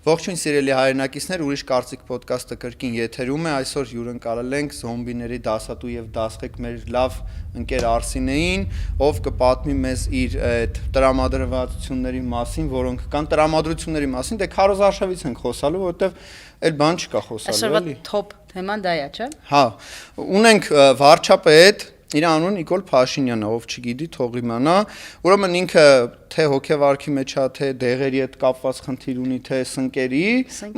Ողջույն սիրելի հայրենակիցներ, ուրիշ կարծիք ոդկասթը կրկին եթերում է, այսօր հյուրընկալել ենք զոմբիների դասատու եւ դասղեկ մեր լավ ընկեր Արսինեին, ով կպատմի մեզ իր այդ տրամադրվածությունների մասին, որոնք կան տրամադրությունների մասին, դե քարոզարշավից ենք խոսալու, որովհետեւ այլ բան չկա խոսալու, էլի։ Այսօր թոփ թեման դա է, չէ՞։ Հա, ունենք վարչապետ իր անունը Նիկոլ Փաշինյանն է, ով չգիտի, թող իմանա, ուրեմն ինքը թե հոգեվարքի մեջ է, թե դեղերի հետ կապված խնդիր ունի, թե սնկերի,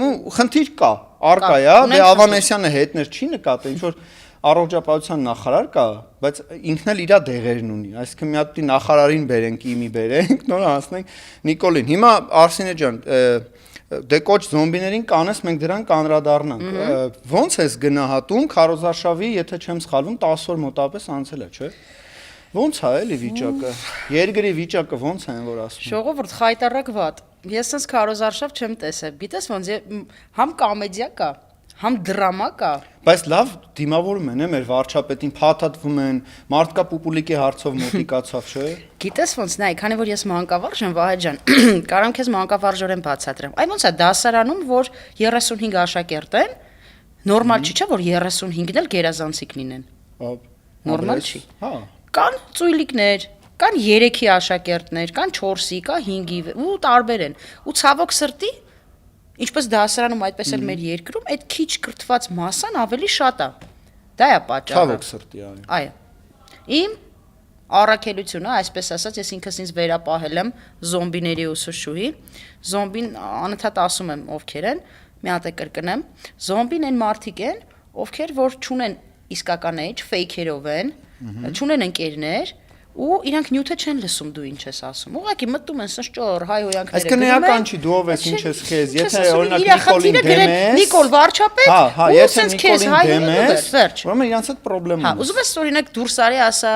ու խնդիր կա, արկա է, դե Ավանեսյանը հետներ չի նկատել, ինչ որ առողջապահության նախարար կա, բայց ինքն էլ իր դեղերն ունի, այսինքն մի հատ նախարարին բերենք, իմի բերենք, նոր հասնենք Նիկոլին։ Հիմա Արսինե ջան, դե կոչ զոմբիներին կանես մենք դրան կանրադառնանք։ Ոնց ես գնահատում քարոզարշավի, եթե չեմ սխալվում, 10 օր մոտավորապես անցել է, չէ՞։ Ոնց է էլի վիճակը։ Երկրի վիճակը ոնց է, որ ասում։ Ժողովուրդ խայտարակ վատ։ Ես sense քարոզարշավ չեմ տեսել։ Գիտես ոնց համ կոմեդիա կա, համ դրամա կա։ Բայց լավ դիմավորում են, մեր վարչապետին փաթաթվում են, մարդկա պուպուլիկի հարցով մոտիկացավ, չէ՞։ Գիտես ոնց նայ, քանի որ ես մանկավարժ եմ, Վահե ջան, կարամ քեզ մանկավարժորեն բացատրեմ։ Այ ոնց է դասարանում, որ 35 աշակերտ են, նորմալ չի, չէ՞ որ 35-ն էլ գերազանցիկ լինեն։ Նորմալ չի։ Հա։ Կան ծույլիկներ, կան 3-ի աշակերտներ, կան 4-ի, կա 5-ի, ու տարբեր են։ Ու ցավոք սրտի, ինչպես դասարանում, այդպես էլ մեր երկրում, այդ քիչ կրթված մասան ավելի շատ է։ Դա է պատճառը։ Ցավոք սրտի, այո։ Իմ առաքելությունը, այսպես ասած, ես ինքս ինձ վերապահել եմ զոմբիների ուսուցչուհի։ Զոմբին անընդհատ ասում եմ ովքեր են, մի հատ է կրկնեմ, զոմբին այն մարդիկ են, ովքեր որ չունեն իսկական էջ, ֆեյքերով են, չունեն ընկերներ, ու իրանք նյութը չեն լսում դու ինչ ես ասում։ Ուղղակի մտնում են սնշճոր հայ հոյանքները։ Այսինքն էական չի դու ով ես ինչ ես քեզ, եթե օրինակ Նիկոլին դեմ ես։ Նիկոլ վարչապետ, հա, եթե Նիկոլին դեմ ես, վերջ։ ուրեմն իրանց հետ խնդրեմ Հա, ուզում ես օրինակ դուրս արի ասա,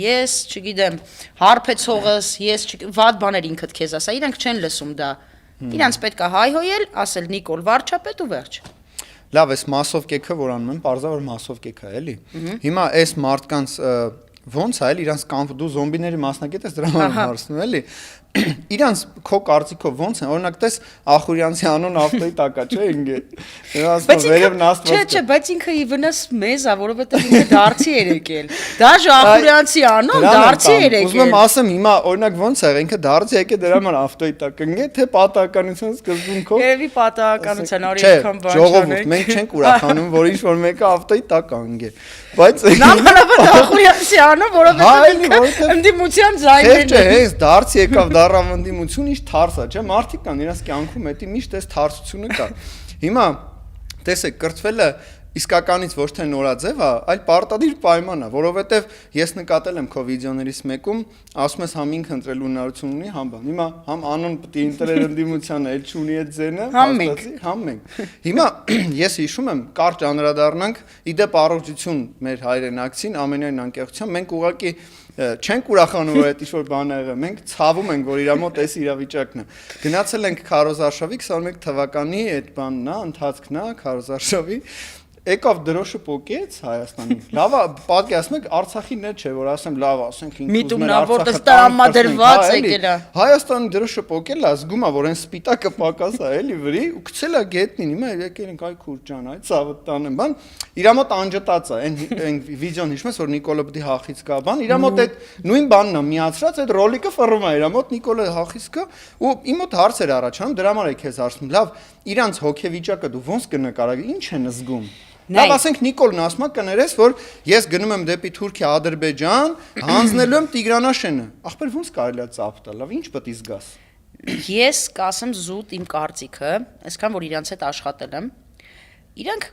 ես, չգիտեմ, հարբեցողս, ես վատ բաներ ինքդ քեզ ասա, իրանք չեն լսում դա։ Իրանց պետք է հայհոյել, ասել Նիկոլ վարչապետ ու վերջ։ Լավ, այս մասով կեքը որ անում են, parzա որ մասով կեքը է, էլի։ Հիմա այս մարդկանց ոնց է, իրանց դու զոմբիների մասնակից ես դրա համար հարցնում էլի։ Իրանց քո կարծիքով ոնց է, օրինակ տես Ախուրյանցի անուն ավտոյի տակա, չէ՞ ինքը։ Ասում վերև նաստված։ Չէ, բայց ինքը իվնս մեզ է, որովհետև ինքը դարձի էր եկել։ Դաժե Ախուրյանցի անուն դարձի էր եկել։ Ուզում եմ ասեմ հիմա օրինակ ոնց է, ինքը դարձի եկել դրա համար ավտոյի տակ ընկե, թե պատահականության սկզբունքով։ Երևի պատահականության արի այդքան բան չանեք։ Ժողովուրդ, մենք չենք ուրախանում, որ ինչ-որ մեկը ավտոյի տակ ընկե։ Բայց Նամանավանդ Ախուրյանցի անուն, որովհետև ընդդիմության ձայներն են։ Չէ, հենց դարձի եկավ դառավանդիմություն ինչ թարս է, չէ՞, մարդիկ կան իրաց կյանքում էդի միշտ էս թարսությունը կա։ Հիմա տեսեք, կրթվելը իսկականից ոչ թե նորաձև է, այլ պարտադիր պայման է, որովհետև ես նկատել եմ քո վիդեոներից մեկում, ասում ես համ ինքը ընտրելու հնարավորություն ունի, համ բան։ Հիմա համ անուն պետք է ընտրել ընդդիմությանը, էլ չունի այդ ձենը, համ մենք։ Հիմա ես հիշում եմ, կարճ անդրադառնանք, իդեպ առողջություն մեր հայրենակցին, ամենայն անկեղծությամբ մենք ուղղակի չենք ուրախանում, որ այդ ինչ-որ բան ա եղել, մենք ցավում ենք, որ իր մոտ էս իրավիճակն է։ Գնացել ենք քարոզարշավի 21 թվականի այդ բանն է, ընթացքն է քարոզարշավի։ Եկավ դրոշը պոկեց Հայաստանի։ Լավ, պատկերացնում եք Արցախին էլ չէ, որ ասեմ լավ, ասենք ինքը ուզում է որտեղ տրամադրված եկել է։ Հայաստանի դրոշը պոկել է, զգում է, որ այն սպիտակը պակաս է, էլի վրի, ու գցել է գետնին։ Հիմա եկել ենք այ քուր ջան, այ ցավը տանեմ, բան։ Իր մոտ անջտած է, այն վիդեոն հիշում ես, որ Նիկոլը պիտի հախից գա, բան։ Իր մոտ այդ նույն բանն է միացրած, այդ ռոլիկը ֆռում է իր մոտ, Նիկոլը հախից գա, ու իմ մոտ հարցեր առաջանում, դրա համար է քեզ հարցնում։ Լավ, իրանց հոգեվիճակը դու ոնց կնկարագրի, ինչ են զգում։ Լավ, ասենք Նիկոլն ասում է կներես, որ ես գնում եմ դեպի Թուրքիա, Ադրբեջան, հանձնելու եմ Տիգրանաշենը։ Ախպեր ոնց կարելի է ծափ տալ, լավ, ինչ պետք է զգաս։ Ես կասեմ զուտ իմ կարծիքը, այսքան որ իրանց հետ աշխատել եմ, իրանք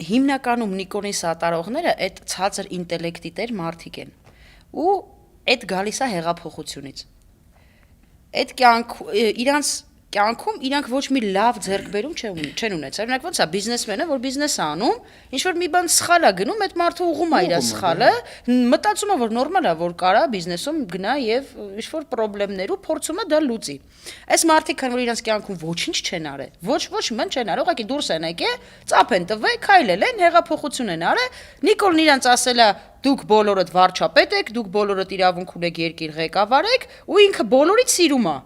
հիմնականում Նիկոլի սատարողները այդ ցածր ինտելեկտի տեր մարդիկ են։ Ու այդ գալիս է հեղափոխությունից։ Այդ իրանց կյանքում իրանք ոչ մի լավ ձեռքբերում չեն ունեցել։ Օրինակ ոնց է բիզնեսմենը, որ բիզնես է անում, ինչ որ մի բան սխալ է գնում, այդ մարդը ուղում է իր սխալը, մտածում է, որ նորմալ է, որ կարա բիզնեսում գնա եւ ինչ որ խնդիրներ ու փորձում է դա լուծի։ Այս մարդիկ քան որ իրանց կյանքում ոչինչ չեն արել, ոչ ման չեն արել, ուղղակի դուրս են եկել, ծափ են տվել, քայլել են, հեղափոխություն են արել։ Նիկոլն իրանց ասել է դուք բոլորդ վարչապետ եք, դուք բոլորդ իրավունք ունեք երկիր ղեկավարեք, ու ինքը բոլորից սիրում է։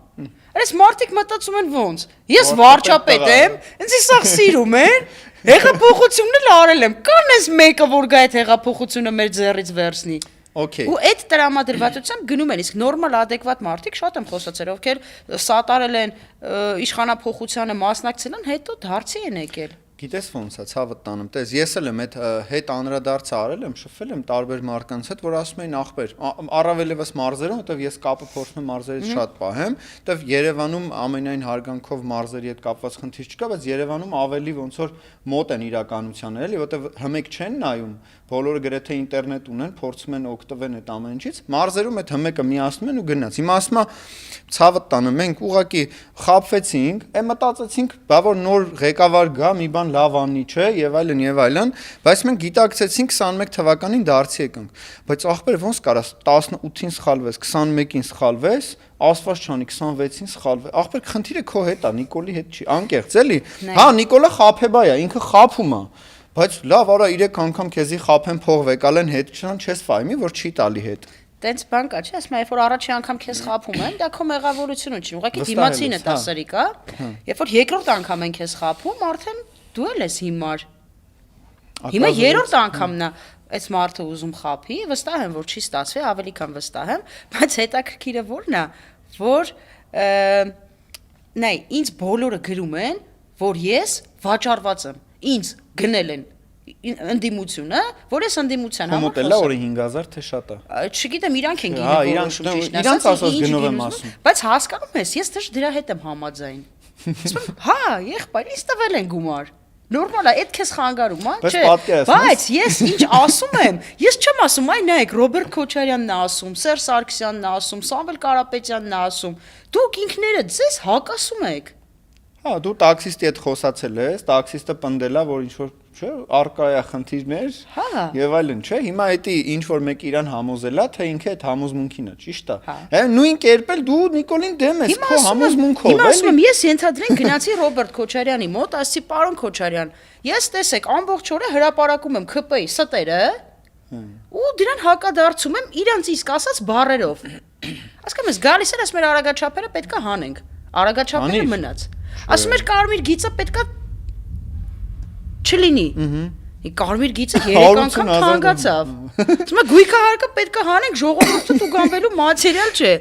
Այս մարդիկ մտածում են ոնց։ Ես վարչապետ եմ, ինձ իսախ սիրում են, հեղափոխությունն էլ արել եմ։ Կան այս մեկը, որ գա այդ հեղափոխությունը մեր ձեռից վերցնի։ Okay. Ու այդ տրամադրվածությամբ գնում են, իսկ նորմալ adekvat մարդիկ շատ եմ խոսացել, ովքեր սատարել են իշխանափոխությանը մասնակցել են, հետո դարձի են եկել։ Գիտես ոնց է, ցավը տանեմ, տես ես էլ եմ այդ հետ անդրադարձը արել եմ, շփվել եմ տարբեր մարդկանց հետ, որ ասում էին ախպեր, առավել եւս մարզերում, որտեվ ես կապը փորձում եմ մարզերից շատ պահեմ, որտեվ Երևանում ամենայն հարգանքով մարզերի հետ կապված խնդիր չկա, բայց Երևանում ավելի ոնց որ մոտ են իրականությանը, էլի, որտեվ հմեկ չեն նայում, բոլորը գրեթե ինտերնետ ունեն, փորձում են օգտվել այդ ամեն ինչից, մարզերում այդ հմեկը միացնում են ու գնաց։ Հիմա ասում եմ, ցավը տանը, մենք ուղակի խաբվեցինք, մտածեցինք, բա որ նոր ղեկավար գա, մի բան լավ անի, չէ, եւ այլն, բայց մենք գիտակցեցինք 21 թվականին դարձի եկանք, բայց ախպեր ոնց կարաս 18-ին սխալվես, 21-ին սխալվես, ասված չանի 26-ին սխալվես, ախպեր խնդիրը քո հետ է, Նիկոլի հետ չի, անկեղծ էլի, հա Նիկոլը խափեբա է, ինքը խափում է, բայց լավ արա 3 անգամ քեզի խափեն փող վեկալեն հետ չան չես ֆայմի, որ չի տալի հետ։ Տենց բան կա, չէ՞, ասում եմ, երբ որ առաջի անգամ քեզ խափում են, դա քո մեղավորությունը չի, ուղղակի դիմացինը տասերի կա, երբ որ երկրորդ անգամ են քեզ խափում, արդեն դու էլ ես հիմար։ Հիմա երրորդ անգամն է այս մարդը ուզում խափի, վստահ եմ, որ չի ստացվի, ավելի քան վստահ եմ, բայց հետաքրքիրը ո՞րն է, որ նայ, ինձ բոլորը գրում են, որ ես վաճառված եմ, ինձ գնել են ընդդիմությունը, որ ես ընդդիմության համար խոսում։ Մոտելա օրը 5000 թե շատ է։ Չգիտեմ, իրանք են գինի որոշում ճիշտ ասած, իրանք ասած գնով եմ ասում։ Բայց հասկանում ես, ես դրա հետ եմ համաձայն։ Ասում եմ, հա, եղբայր, ինձ տվել են գումար։ Նորմալ է, այդ քեզ խանգարում, հա, չէ։ Բայց ես ինչ ասում եմ, ես չեմ ասում, այ նայեք, Ռոբերտ Քոչարյանն է ասում, Սերժ Սարգսյանն է ասում, Սամվել Կարապետյանն է ասում։ Դուք ինքներդ ձեզ հակասում եք։ Հա, դու տաքսիստի հետ խոսացել ես, տաքսիստը պնդելա, որ ինչ որ, չէ, արկա է խնդիրներ, եւ այլն, չէ։ Հիմա էդի ինչ որ մեկը իրան համոզելա, թե ինքը այդ համոզմունքին է, ճիշտ է։ Հա, նույն կերպ էլ դու Նիկոլին դեմ ես, քո համոզմունքով, էլի։ Հիմա ասում եմ, ես ենթադրենք գնացի Ռոբերտ Քոչարյանի մոտ, ասի պարոն Քոչարյան, ես տեսեք ամբողջ օրը հրապարակում եմ ՔՊ-ի ստերը, ու դրան հակադարձում եմ իրանց իսկ ասած բառերով։ Հասկանում ես, գալիս էր ասում էր արագաչափերը պետքա հանենք։ Արագաչափերը մնաց։ Ասում էր կարմիր գիծը պետքա չլինի։ Կարմիր գիծը 3 անգամ թանկացավ։ Ասում եմ գույքահարկը պետքա հանենք, ժողովուրդը դու գանվելու մատերիալ չէ։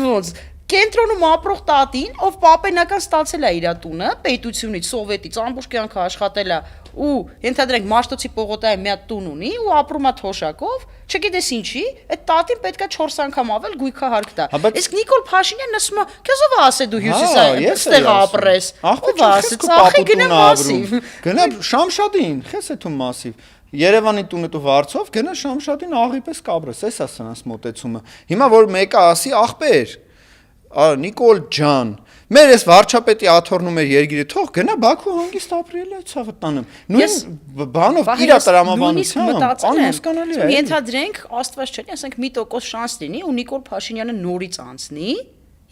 Ոնց կենտրոնում ապրող տատին, ով պապենական ստացել է իր տունը, պետությունից, սովետից, ամբողջ կյանքը աշխատել է ու ենթադրենք Մաշտոցի պողոտայի մի հատ տուն ունի ու ապրում է թոշակով, չգիտես ինչի, այդ տատին պետքա 4 անգամ ավել գույքահարկ տա։ Իսկ Նիկոլ Փաշինյանն ասում է, քեզ ով է ասել դու հյուսիսային ստեղ ապրես։ Ով է ասել, ծախի գնա մասիվ։ Գնա Շամշադին, քեզ է թում մասիվ։ Երևանի տունը դու վարձով գնա Շամշադին աղի պես կաբրես, էս է սրանց մոտեցումը։ Հիմա որ մեկը ասի ախպեր, Նիկոլ ջան, մեր այս վարչապետի աթոռնում էր երգիրը, թող գնա Բաքու հանգիստ ապրել է, ցավը տանեմ։ Նույն բանով իր տրամաբանությամբ անհասկանալի է։ Ենթադրենք, Աստված չէ, ասենք 1% շանս լինի ու Նիկոլ Փաշինյանը նորից անցնի,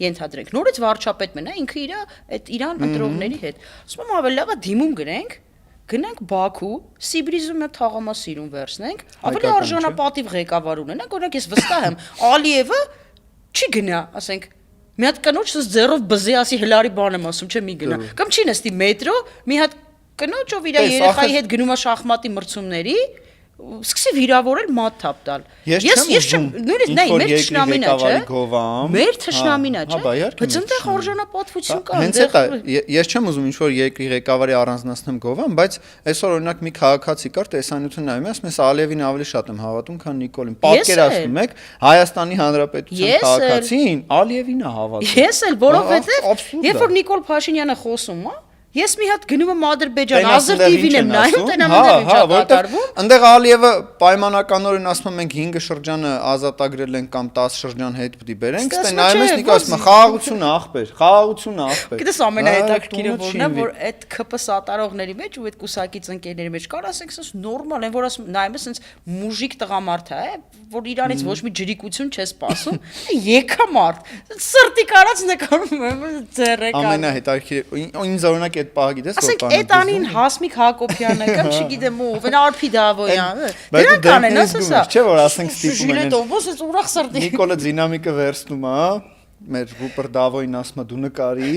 ենթադրենք, նորից վարչապետ մնա ինքը իր այդ իրան ընտրողների հետ։ Ասում եմ ավելի լավ է դիմում գրենք, գնանք Բաքու, Սիբրիզում մի թաղամասիրուն վերցնենք, ավելի արժանապատիվ ղեկավար ունենանք, օրինակ ես վստահ եմ, Ալիևը չի գնա, ասենք մի հատ կնոջ սս ձեռով բզի ասի հլարի բան եմ ասում, չէ՞ մի գնա։ Կամ չի նստի մետրո, մի հատ կնոջով իր երեխայի հետ գնում է շախմատի մրցումների, սկսի վիրավորել մատ թափ տալ։ Ես չեմ, նույնիսկ նայ, մեր թշնամին է, չէ՞։ Մեր թշնամին է, չէ՞։ Բայց այնտեղ արժանապատվություն կա, հենց էտա, ես չեմ ուզում ինչ որ երկրի ղեկավարի առանձնացնեմ Գովան, բայց այսօր օրինակ մի քաղաքացի կար տեսանյութը նայում ես, ես Ալիևին ավելի շատ եմ հավատում, քան Նիկոլին։ Պատկերացնում եք Հայաստանի Հանրապետության քաղաքացին Ալիևին է հավատում։ Ես էլ, որովհետև երբ որ Նիկոլ Փաշինյանը խոսում է, ես մի հատ գնում եմ Ադրբեջան, Ազեր TV-ն եմ նայում, տենամներ ինչա կատարվում։ Այնտեղ Ալիևը պայմանականորեն ասում եմ մենք 5 շրջանը ազատագրել ենք կամ 10 շրջան հետ պիտի բերենք, ստե նայում ես Նիկոլ ասում է խաղաղություն ախպեր, խաղաղություն ախպեր։ Գիտես ամենահետաքրքիրը որն է, որ այդ ՔՊ սատարողների մեջ ու այդ կուսակից ընկերների մեջ կար, ասենք ասես նորմալ են, որ ասում նայում ես ինձ մուժիկ տղամարդ է, որ իրանից ոչ մի ջրիկություն չես սպասում, եկամարդ, սրտի կարած նկարում եմ ձեռեկան։ Ամենահետաքրքիրը ինձ օրինակ այդ պահը գիտես որ բանը։ Ասենք այդ անին Հասմիկ Հակոբյանը կամ չգիտեմ ով, այն Արփի Դավոյանը։ Դրանք անեն, ասա։ Չէ՞ որ ասենք ստիպում են։ Ժիլետով ո՞ս ուրախ սրտի։ Նիկոլը դինամիկը վերցնում է, մեր Ռուպերտ Դավոյին ասում է դու նկարի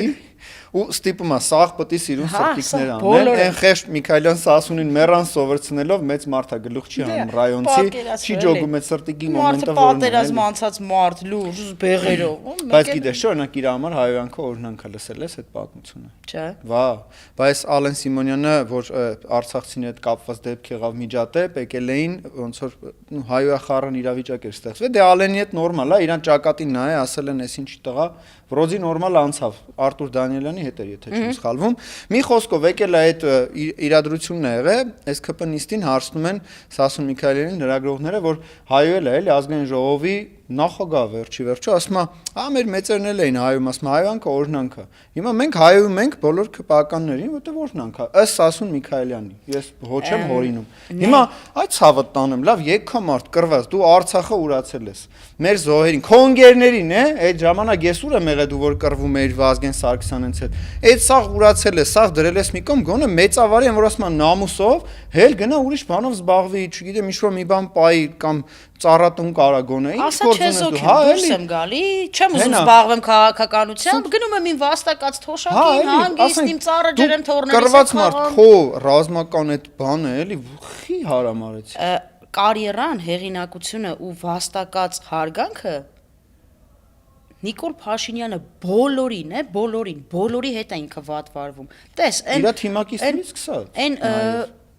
ու ստիպում է սաղ պտի սիրուն սրտիկներ անել այն խեղճ Միքայելյան Սասունին մեռան սովորցնելով մեծ մարդա գլուխ չի հանում ռայոնցի չի ջոգում այդ սրտիկի մոմենտը պատերազմ անցած մարդ լուրջ բեղերով բայց գիտես չէ օրինակ իր համար հայոյանքը օրինանքա լսել ես այդ պատմությունը չէ վա բայց Ալեն Սիմոնյանը որ արցախցիների հետ կապված դեպք եղավ միջատեպ եկել էին ոնց որ հայոյախառն իրավիճակ էր ստեղծվել դե Ալենի հետ նորմալ է իրան ճակատին նայ ասել են էս ինչի տղա Ռոզի նորմալ անցավ Արտուր Դանիելյանի հետ էր եթե չեմ սխալվում մի խոսքով եկել է այդ իրադրությունն է եղել այս ԿՊ-նիստին հարցնում են Սասուն Միքայելյանին լրագրողները որ հայոյել է էլի ազգային ժողովի նախագահ վերջի վերջո ասում է հա մեր մեծերն էլ էին հայում ասում հայոյանքը օրհնանքը հիմա մենք հայոյում ենք բոլոր քպականներին որտեղ օրհնանքը ըստ Սասուն Միքայելյանի ես ոչ եմ հորինում հիմա այդ ցավը տանեմ լավ եկա մարդ կռված դու Արցախը ուրացել ես մեր զոհերին քոնգերներին է այդ ժամանակ ես ուր եմ եղել դու որ կռվում էիր Վազգեն Սարգսյանից հետ այդ սաղ ուրացել է սաղ դրել ես մի կողմ գոնե մեծավարի են որ ասում են նամուսով հել գնա ուրիշ բանով զբաղվի չգիտեմ ինչ որ մի բան պայի կամ ծառատուն կարա գոնե ինչ գործ ունես դու հա էլի եմ գալի չեմ ուզում զբաղվեմ քաղաքականությամբ գնում եմ իմ վաստակած թոշակին հանգիստ իմ ծառը ջրեմ թորներիս կռված մարդ քո ռազմական այդ բանը էլի խի հարամարեցի կարիերան հեղինակությունը ու վաստակած հարգանքը Նիկոլ Փաշինյանը բոլորին է բոլորի հետ է ինքը վատ վարվում տես իրա թիմակիցներից սկսած այն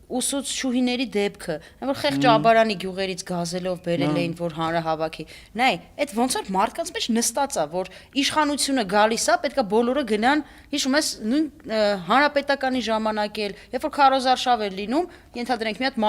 ուսուցչուհիների դեպքը, որ խեղճ Աբարանի գյուղերից գազելով բերել էին, որ հանրահավաքի։ Նայ, այդ ոնց որ մարդկանց մեջ նստած է, որ իշխանությունը գալիս է, պետքա բոլորը գնան, հիշում ես, նույն հանրապետականի ժամանակ էլ, երբ որ քարոզարշավ էր լինում, ենթադրենք մի հատ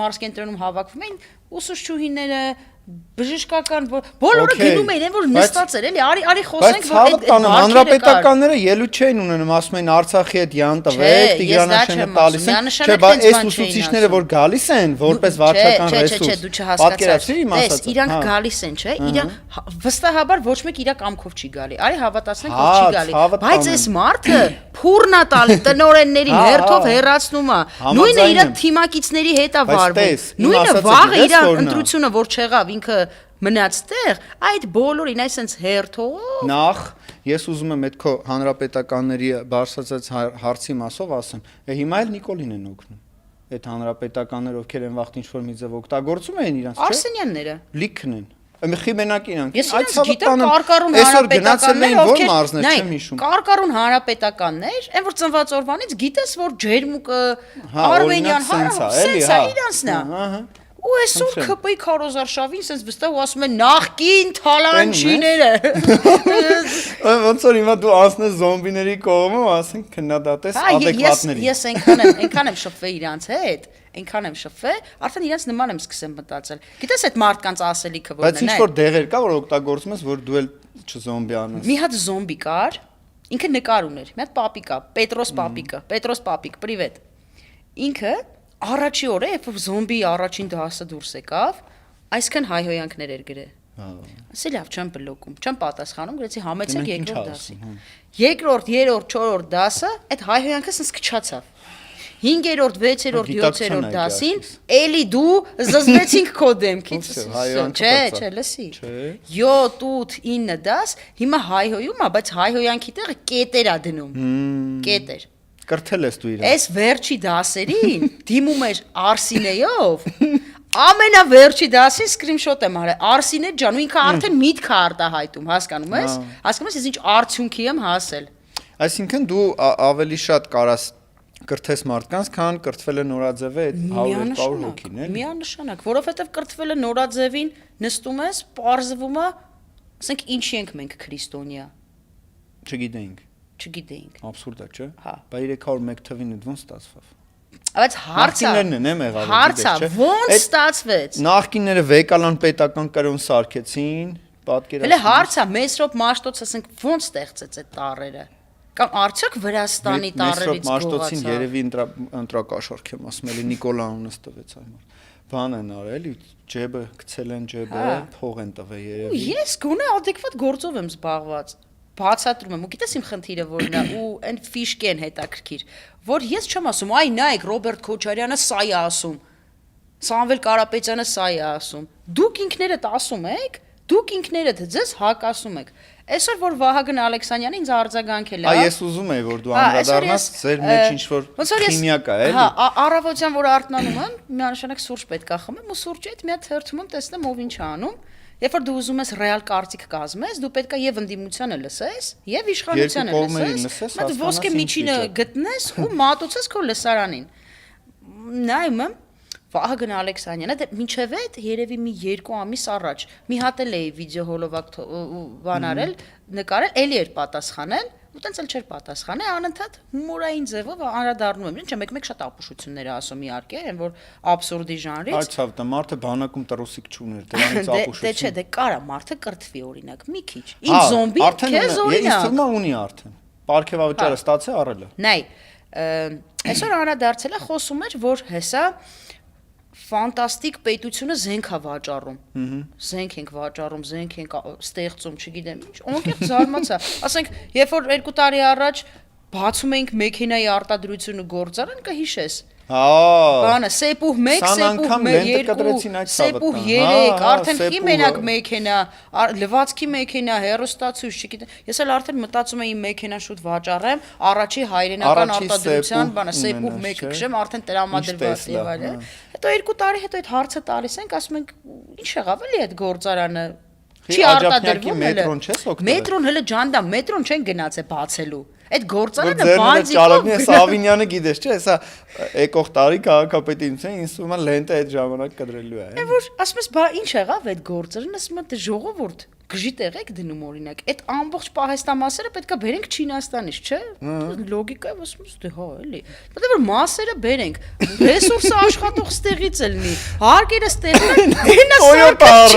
մարզ կենտրոնում հավաքվում էին ուսուցչուհիները բժշկական բոլորը գնում էին որ նստած էր էլի արի խոսենք որ այդ հանրապետականները ելույթ չէին ունենում ասում են Արցախի հետ յան տվեք Տիգրանաշենը տալիս են չէ բա այս ուսուցիչները որ գալիս են որպես վարչական ռեսուրս պատկերացրի իմ ասածը իրանք գալիս են չէ իրանք վստահաբար ոչ մեկ իր կամքով չի գալի արի հավատացնենք որ չի գալի բայց այս մարդը փուրնա տալի տնորեններին հերթով հերացնում է նույնը իր թիմակիցների հետ է վարվում նույնը վաղը իր ընտրությունը որ չեղավ ինքը մնաց տեղ այդ բոլորին այսենց հերթով նախ ես ուզում եմ այդ քո հանրապետականների բարձրացած հարցի մասով ասեմ հիմա էլ Նիկոլին են օգնում այդ հանրապետականները ովքեր են վաղտ ինչ որ մի ձև օգտագործում են իրանց չէ Արսենյանները լիքն են Մխի մենակ իրանք Ես գիտեմ կարկառուն հանրապետականներ որ մարզներ չեմ հիշում կարկառուն հանրապետականներ այն որ ծնված օրվանից գիտես որ ջերմուկը Արմենիան սենսա իրանցն է ու այսօր ԿՊ-ի քարոզարշավին sense վստահ ու ասում են նախկին թալանչիները ոնց որ հիմա դու անցնես զոմբիների կողմը ու ասեն քննադատես adekvatների ես այնքան եմ շփվել իրանց հետ այնքան եմ շփվել արդեն իրանց նման եմ սկսեմ մտածել գիտես այդ մարդկանց ասելիքը որն է բայց ինչ որ դեղեր կա որ օգտագործում ես որ դու էլ չզոմբի անես մի հատ զոմբի կար ինքը նկար ուներ մի հատ պապիկա Պետրոս պապիկ պրիվետ ինքը Առաջի օրը, երբ որ զոմբի առաջին դասը դուրս եկավ, այսքան հայհոյանքներ էր գրել։ Ասի լավ, չեմ բլոկում, չեմ պատասխանում, գրեցի համեցեք երկրորդ դասին։ Երկրորդ, երրորդ, չորրորդ դասը այդ հայհոյանքը sense քչացավ։ 5-րդ, 6-րդ, 7-րդ դասին էլի դու զզվեցինք քո դեմքից։ Չէ, լսի։ 7, 8, 9 դաս, հիմա հայհոյում է, բայց հայհոյանքի տեղը կետեր է դնում։ Կետեր։ Կրթել ես դու իրեն։ Այս վերջի դասերին դիմում էր Արսինեյով։ Ամենավերջի դասին սկրինշոտ եմ արել։ Արսինե ջան, ու ինքը արդեն միտք է արտահայտում, հասկանում ես։ Հասկանում ես, ես ինչ արդյունքի եմ հասել։ Այսինքն դու ավելի շատ կարաս կրթես մարդկանց, քան կրթվել է Նորաձևը այդ 100-200 հոգին, էլի։ Միանշանակ, որովհետև կրթվել է Նորաձևին, նստում ես, պարզվում է, ասենք ինչի ենք մենք քրիստոնյա։ Չգիտեինք։ Աբսուրդ է, չէ՞։ Հա։ Բա 301 թվին այդ ոնց ստացվավ։ Բայց հարցը ոնց ստացվեց։ Նախկինները վեկալան պետական կրոն սարքեցին, պատկերացրու։ Հələ հարցը Մեսրոպ Մաշտոց ասենք ոնց ստեղծեց այդ տառերը։ Կամ արդյոք Վրաստանի տառերից գողացավ։ Մաշտոցին երևի ընտրակաշառք եմ ասում, էլի Նիկոլա անունս տվեց այն։ Բան են արել, ջեբը գցել են ջեբը, փող են տվել երևի։ Ես գոնե adekvat գործով եմ զբաղված։ Բացատրում եմ ու գիտես իմ խնդիրը որն է ու այն ֆիշկեն հետաքրքիր որ ես չեմ ասում այ նայեք Ռոբերտ Քոչարյանը սա է ասում Սամվել Կարապետյանը սա է ասում դուք ինքներդ ասում եք Դուք ինքներդ ձեզ հակասում եք։ Այսօր որ Վահագն Ալեքսանյանը ինձ արձագանքել է, Այ ես ուզում եի որ դու անդրադառնաս ձեր մեջ ինչ որ քիմիա կա, էլի։ Հա, առավոտյան որ արթնանում եմ, միանշանակ սուրճ պետք է խմեմ, ու սուրճի հետ մի հատ հերթում եմ, տեսնեմ ով ինչ է անում։ Երբ որ դու ուզում ես ռեալ կարծիք կազմես, դու պետք է եւ ընդդիմությանը լսես, եւ իշխանությանը լսես, մոտ ոսկե միջինը գտնես ու մատուցես քո լսարանին։ Նայում եմ Վահագն Ալեքսանյանը դե մինչև այդ երևի մի 2 ամիս առաջ մի հատ էլ էի վիդեո հոլովակ բանարել, նկարել, էլի էր պատասխանել, ու տենց էլ չէր պատասխանել, անընդհատ հումորային ձևով անդրադառնում եմ, ինչ մեկ-մեկ շատ ապուշություններ է ասում իհարկե, այն որ աբսուրդի ժանրից։ Այ ցավ, դա մարդը բանակում տրուսիկ չուներ, դրանից ապուշություն։ Դե չէ, դե կարա մարդը կրթվի օրինակ, մի քիչ։ Ինչ զոմբի, քեզ օրինակ։ Ես թվում է ունի արդեն։ Պարգևավճարը ստացե առել է։ Նայ, այսօր անդրադարձել է խոսում էր, որ հեսա ֆանտաստիկ պետությունը զենք է վաճառում։ Զենք ենք վաճառում, զենք ենք ստեղծում, չգիտեմ ինչ։ Ոնքեր զարմացա։ Ասենք, երբ որ 2 տարի առաջ բացում էինք մեքենայի արտադրությունը գործարան, կհիշես։ Հա։ Բանը սեպուհ 1, սեպուհ 2, սեպուհ 3, արդեն ի մենակ մեքենա, լվացքի մեքենա, հերոստացույց, չգիտեմ։ Ես էլ արդեն մտածում էի մեքենա շուտ վաճառեմ, առաջի հայրենական արտադրության բանը սեպուհ 1-ը քշեմ, արդեն տրամադրված եւ այլն։ Հետո 2 տարի հետո այդ հարցը տալիս ենք, ասում ենք, ինչ եղավ էլի այդ գործարանը։ Չի արտադրվում մետրոն չես օգտվել։ Մետրոն հələ ջանդա, մետրոն չեն գնացել բացելու։ Այդ գործարանը բանջիկով Սավինյանը գիտես, չէ՞, հեսա եկող տարի քաղաքապետինության ինձ թվում է լենտը այդ ժամանակ կդրելու է։ Այն որ ասում ես, բա ինչ եղավ այդ գործարանը, ասում եմ, դե ժողովուրդ, գժի տեղ եք դնում օրինակ։ Այդ ամբողջ պահեստամասերը պետքա բերենք Չինաստանից, չէ՞։ Լոգիկա է, ասում ես, դե հա, էլի։ Պետք է որ մասերը բերենք, ռեսուրսը աշխատող ստեղից էլ լինի։ Հարկերը ստեղից,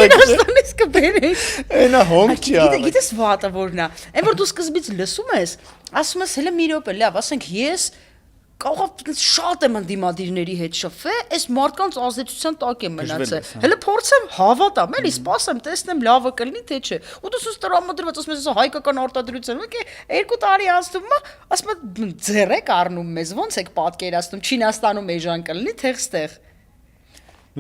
Չինաստանից կբերենք։ Այնա հոնք չի։ Գիտես վատը որն է։ Այն որ դու սկզբից լսում ես, ասում ես հələ մի րոպե, լավ, ասենք ես կարող եմ շատ եմ ընդդիմադիրների հետ շփվել, այս մարդկանց ազդեցության տակ եմ մնացել։ Հələ փորձեմ հավատամ, էլի սպասեմ, տեսնեմ լավը կլինի թե չէ։ Ու դու սուս տրամադրված ասում ես հայկական արտադրության, ոք 2 տարի անցնում է, ասում եմ ձեռեք առնում մեզ, ոնց եք պատկերացնում Չինաստանում էժան կլինի թեղստեղ։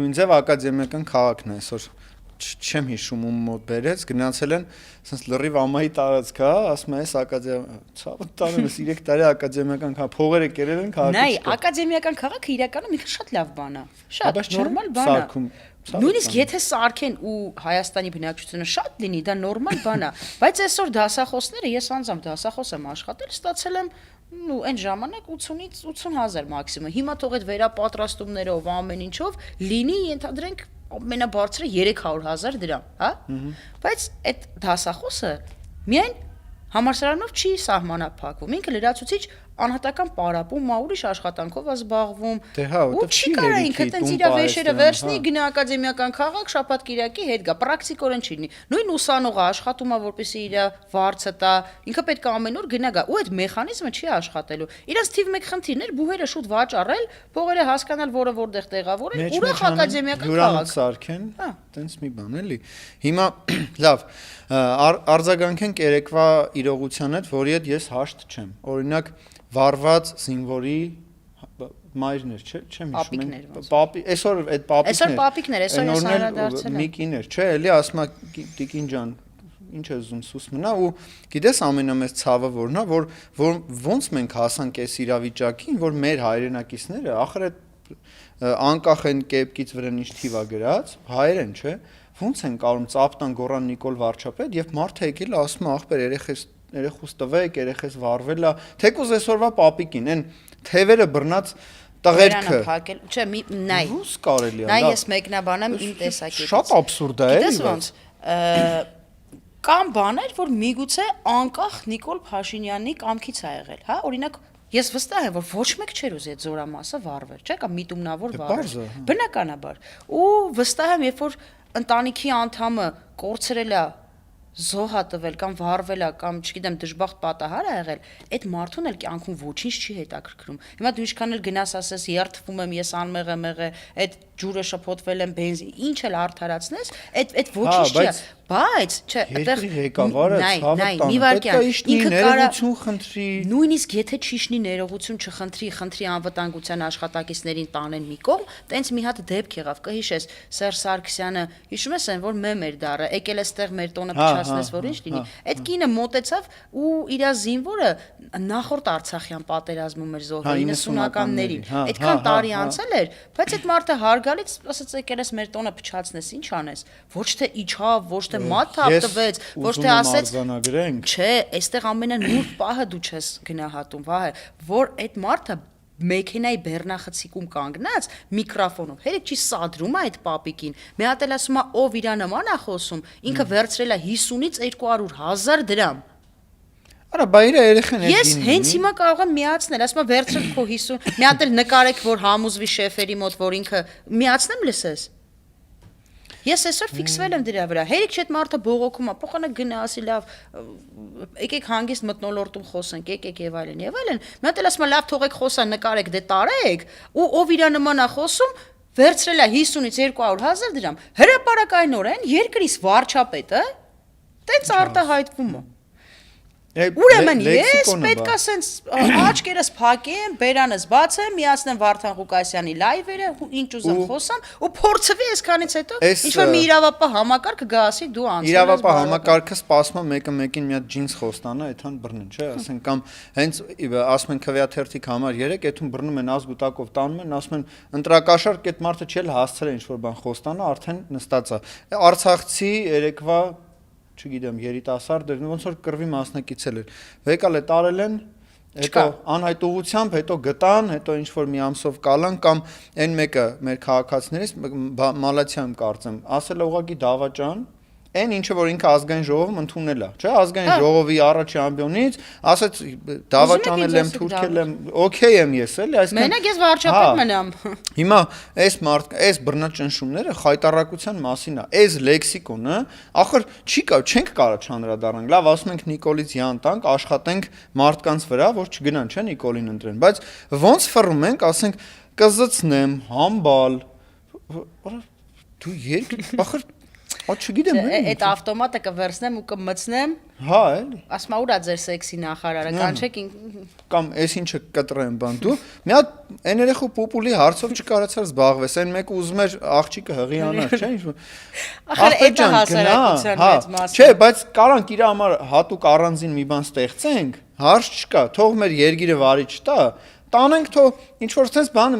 Նույն ձև ակադեմիական քաղաքն է այսօր չեմ հիշում ում մոտ բերեց, գնացել են, ասես լրիվ ամայի տարածք է, ասում ես ակադեմիա, ցավը տանում ես 3 տարի ակադեմիական քաղաք, փողերը կերել են քաղաքի։ Նայ, ակադեմիական քաղաքը իրականում ինքը շատ լավ բան է, շատ նորմալ բան է։ Նույնիսկ եթե սարքեն ու Հայաստանի բնակչությունը շատ լինի, դա նորմալ բան է, բայց այսօր դասախոսները, ես անձամբ դասախոս եմ աշխատել, ստացել եմ ու այն ժամանակ 80-ից 80,000 մաքսիմում։ Հիմա թող այդ վերապատրաստումներով ամեն ինչով լինի, ենթադրենք ամենաբարձրը 300,000 դրամ, հա? Բայց այդ դասախոսը միայն համալսարանով չի սահմանափակվում։ Ինքը լրացուցիչ անհատական պարապում, ուրիշ աշխատանքով է զբաղվում։ Դե հա, ու չի կարա ինքը տենց իր վեշերը վերցնի, գնա ակադեմիական քաղաք, շաբաթ-կիրակի հետ գա, պրակտիկորեն չի լինի։ Նույն ուսանողը աշխատում է, որպեսզի իր վարձը տա, ինքը պետք է ամեն օր գնա գա։ Ու այդ մեխանիզմը չի աշխատելու։ Իրանց թիվ 1 խնդիրներ բուհերը շուտ վաճառել, փողերը հասկանալ, որը որտեղ տեղավորել, ուրախ ակադեմիական քաղաք սարքեն, տենց մի բան էլի։ Հիմա լավ, արձագանքենք երեկվա իրողության հետ, որի հետ ես հաշտ չեմ։ Օրինակ վարված զինվորի մայրներ, չեմ հիշում։ Պապի, այսօր այդ պապիկներ։ Այսօր պապիկներ, այսօր ես անդրադարձել եմ։ Մի կիներ, չէ, էլի ասում է Տիկին ջան, ինչ ես ուզում սուս մնա ու գիտես ամենամեծ ցավը որն է, որ ոնց մենք հասանք այս իրավիճակին, որ մեր հայրենակիցները ախր այդ անկախ են կեպկից վրան ինչ թիվա գրած, հայեր են, չէ։ Ոնց են կարող ծապտան գորան Նիկոլ Վարչապետ եւ մարդը եկել է ասում ախպեր երեխուս տվեք, երեխես վարվել է, թեկուզ այսօրվա պապիկին, այն թևերը բռնած տղերքը։ Չէ, նայ։ Ո՞ւս կարելի է։ Նայ ես մեկնաբանեմ իմ տեսակետից։ Շատ աբսուրդ է, էլի։ Գիտես ոնց։ Կամ բաներ, որ միգուցե անկախ Նիկոլ Փաշինյանի կամքից է եղել, հա, օրինակ ես վստահ եմ, որ ոչ մեկ չէր ուզի այդ զորամասը վարվել, չէ՞, կամ միտումնավոր վարվել։ Բնականաբար։ Ու վստահ եմ, երբ որ ընտանիքի անդամը կորցրել է զոհա տվել կամ վարվել է կամ չգիտեմ դժբախտ պատահար է եղել, այդ մարդուն էլ կյանքում ոչինչ չի հետաքրքրում։ Հիմա դու ինչքան էլ գնաս ասես երթվում եմ, ես անմեղ եմ եղել, այդ ջուրը շփոթվել եմ, բենզին, ինչ էլ արդարացնես, այդ ոչինչ չի։ բայց չէ, այդտեղ ղեկավարը ցավը տանը, ինքը ներողություն խնդրի, նույնիսկ եթե ճիշտնի ներողություն չխնդրի անվտանգության աշխատակիցներին տանեն մի կողմ, տենց մի հատ դեպք եղավ, կհիշես Սերժ Սարգսյանը, հիշում ես այն, որ մեմ էր դառը, եկել է ստեղ մեր տոնը փչացնես, որ ինչ լինի, այդ կինը մոտեցավ ու իր զինվորը նախորդ Արցախյան պատերազմում էր զոհվել 90-ականներին, այդքան տարի անցել էր, բայց այդ մարդը հարգալից ասաց եկել ես մեր տոնը փչացնես, ինչ անես, ոչ թե իջավ, ոչ թե մատ թափվեց, ոչ թե ասեց, չէ, այստեղ ամենանուրբ պահը դու չես գնահատում, վահե, որ այդ մարդը մեքենայի բեռնախցիկում կանգնած միկրոֆոնով, հերիք չի սադրում այդ պապիկին, մի հատ էլ ասում է ով իրա նման է խոսում, ինքը վերցրել է 50-ից 200,000 դրամ։ Արա բա իր երեխան է։ Ես հենց հիմա կարող եմ միացնել, ասում եմ վերցրել քո 50, մի հատ էլ նկարեք, որ համոզվի շեֆերի մոտ, որ ինքը միացնեմ լսես։ Ես այսօր ֆիքսվել եմ դրա վրա։ Հերիք չէ այդ մարդը բողոքում է, փոխանակ գնա ասի լավ, եկեք հանգիստ մթնոլորտում խոսենք, եկեք եւ այլն եւ այլն։ Մի հատ էլ ասում եմ լավ թողեք խոսա, նկարեք, դե տարեք, ու ով իրա նման է խոսում, վերցրել է 50-ից 200,000 դրամ։ Հրապարակայնորեն երկրից վարչապետը տենց արտահայտվում է։ Ուրեմն ես պետք է սենց աչքերս փակեմ, բերանս բացեմ, միացնեմ Վարդան Ղուկասյանի լայվերը, ինչ ուզեմ խոսամ, ու փորձվի այսքանից հետո ինչ-որ մի իրավապահ համակարգը գա ասի դու անցել ես։ Իրավապահ համակարգը սպասում է մեկը մեկին մի հատ ջինս խոստանա, այդքան բռնեն, չէ՞, ասեն կամ հենց ասում են քվեաթերթիկ համար 3, այդում բռնում են ազգուտակով տանում են, ասում են ընտրակաշարք այդ մարդը չէ հասցրել ինչ-որ բան խոստանա, արդեն նստած է։ Արցախցի երեկվա չգիտեմ, երիտասարդ ոնց որ կռվի մասնակիցել էր։ Եկալ է տարել են, հետո անհայտողությամբ, հետո գտան, հետո ինչ որ մի ամսով կալան կամ այն մեկը մեր քաղաքացիներից Մալացիայում կարծեմ, ասել է ուղղակի դավաճան, այն ինչը որ ինքը ազգային ժողովում ընդունել է, չէ՞, ազգային ժողովի առաջի ամբիոնից, ասեց դավաճանել եմ, թուրքել եմ, օքեյ եմ ես էլի, այսինքն մենակ ես վարչապետ մնամ։ Հիմա այս բռնաճնշումները խայտարակության մասին է, այս լեքսիկոնը, ախր չի կա, չենք կարող չանդրադառնանք, լավ ասում ենք Նիկոլից յան տանք, աշխատենք մարդկանց վրա, որ չգնան, չէ՞, Նիկոլին ընտրեն, բայց ոնց ֆռում ենք, ասենք կզծնեմ, համբալ, դու ախր չգիտեմ, այդ ավտոմատը կվերցնեմ ու կմցնեմ։ Հա, էլի։ Ասում ա ուրա ձեր սեքսի նախարարը, կանչեք կամ այսինչը կտրեմ բան դու։ Մի հատ այն երեխու պոպուլի հարցով չկարացար զբաղվես, այն մեկը ուզում էր աղջիկը հղիանար, չէ՞, ինչ։ Ախր այդ է հասարակության մեծ մասը։ Չէ, բայց կարանք իր համար հատուկ առանձին մի բան ստեղծենք, հարց չկա, թող մեր երկիրը վարի չտա։ Տանենք թող ինչ որ sense բան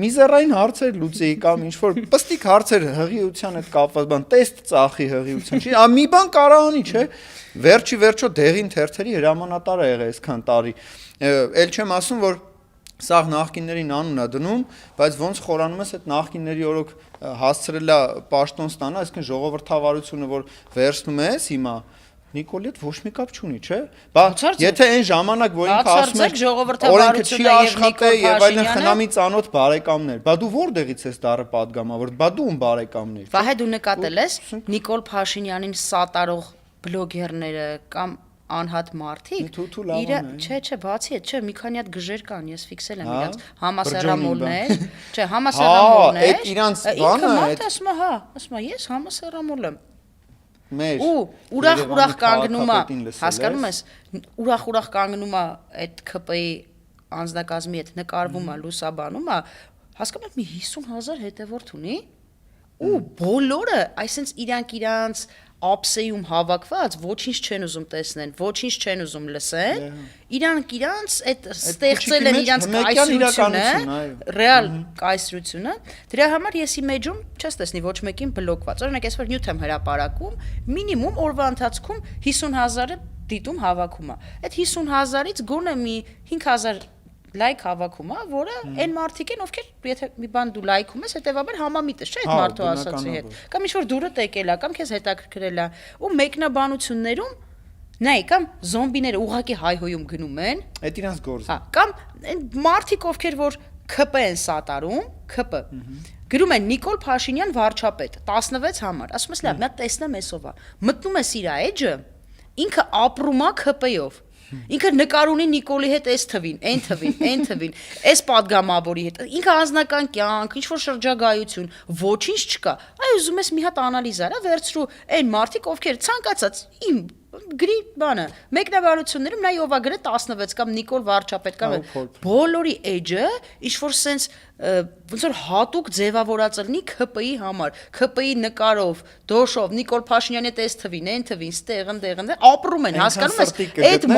միզերային հարցեր լուծի կամ ինչ որ պստիկ հարցեր հղիության հետ կապված բան տեստ ծախի հղիության չի մի բան կարողանի չէ վերջի դեղին թերթերի հրամանատար է եղել այսքան տարի ել չեմ ասում որ սա նախկիններին անուն է դնում բայց ոնց խորանում ես այդ նախկինների օրոք հասցրել է պաշտոն ստանա այսինքն ժողովրդավարությունը որ վերցնում ես հիմա Նիկոլի հետ ոչ մի կապ չունի, չէ՞։ Բա եթե այն ժամանակ, որ ինքը ասում է, օրենքը չի աշխատել եւ այլն խնամի ծանոթ բարեկամներ, բա դու որտեղից ես դառը падգամավոր, բա դու ում բարեկամներ։ Վահե դու նկատել ես Նիկոլ Փաշինյանին սատարող բլոգերները կամ անհատ մարդիկ չէ, բացի այդ, չէ, մի քանի հատ գժեր կան, ես ֆիքսել եմ իրանց համասեռամոլներ, չէ, համասեռամոլներ։ Այդ իրանց բանը, այդ ասում է, ասում է, ես համասեռամոլ եմ։ Ու ուրախ կանգնում է, հասկանում ես, ուրախ կանգնում է այդ ԿՊ-ի անձնակազմի հետ նկարվում է, լուսաբանում է, հասկանում եմ մի 50,000 հետևորդ ունի, ու բոլորը, այսինքն իրանց ապսեյում հավաքված ոչինչ չեն ուզում տեսնեն, ոչինչ չեն ուզում լսեն, իրանց այդ ստեղծել են իրանց կայսրությունը, ռեալ կայսրությունը, դրա համար ես իմեջում չես տեսնի ոչ մեկին բլոկված, օրինակ այսօր նյութ եմ հրապարակում, մինիմում օրվա ընթացքում 50,000-ը դիտում հավաքում է, այդ 50,000-ից գոնե մի 5,000 լայք հավաքում է, որը այն մարդիկ են, ովքեր եթե մի բան դու լայքում ես, հետեւաբար համամիտ ես, չէ՞, այդ մարդու ասացի հետ։ Կամ ինչ որ դուրը տեկել է, կամ քեզ հետաքրքրել է, ու մեկնաբանություններում նայ, կամ զոմբիները ուղակի հայհոյում գնում են։ Այդ իրանց գործը։ Հա, կամ այն մարդիկ, ովքեր որ ԿՊ են սատարում, ԿՊ։ Գրում են Նիկոլ Փաշինյան վարչապետ, 16 համար։ Ասում ես լավ, մի հատ տեսնեմ էսով է։ Մտնում ես իր էջը, ինքը ապրում է ԿՊ-ով։ Ինքը նկար ունի Նիկոլի հետ այս թվին, այն թվին, այս падգամավորի հետ։ Ինքը անձնական կյանք, ինչ որ շրջագայություն, ոչինչ չկա։ Այ ուզում ես մի հատ անալիզ արա, վերցրու այն մարդիկ, ովքեր ցանկացած իմ գրի բանը մեկնաբանություններում նա ովա գրե 16 կամ Նիկոլ Վարչապետ կամ բոլորի էջը ինչ որ sense ոնց որ հատուկ ձևավորածը լինի ՔՊ-ի համար ՔՊ-ի նկարով դոշով Նիկոլ Փաշինյանի հետ այս թվին այն թվին ստեղ ընդեղ ապրում են հասկանում ես այդ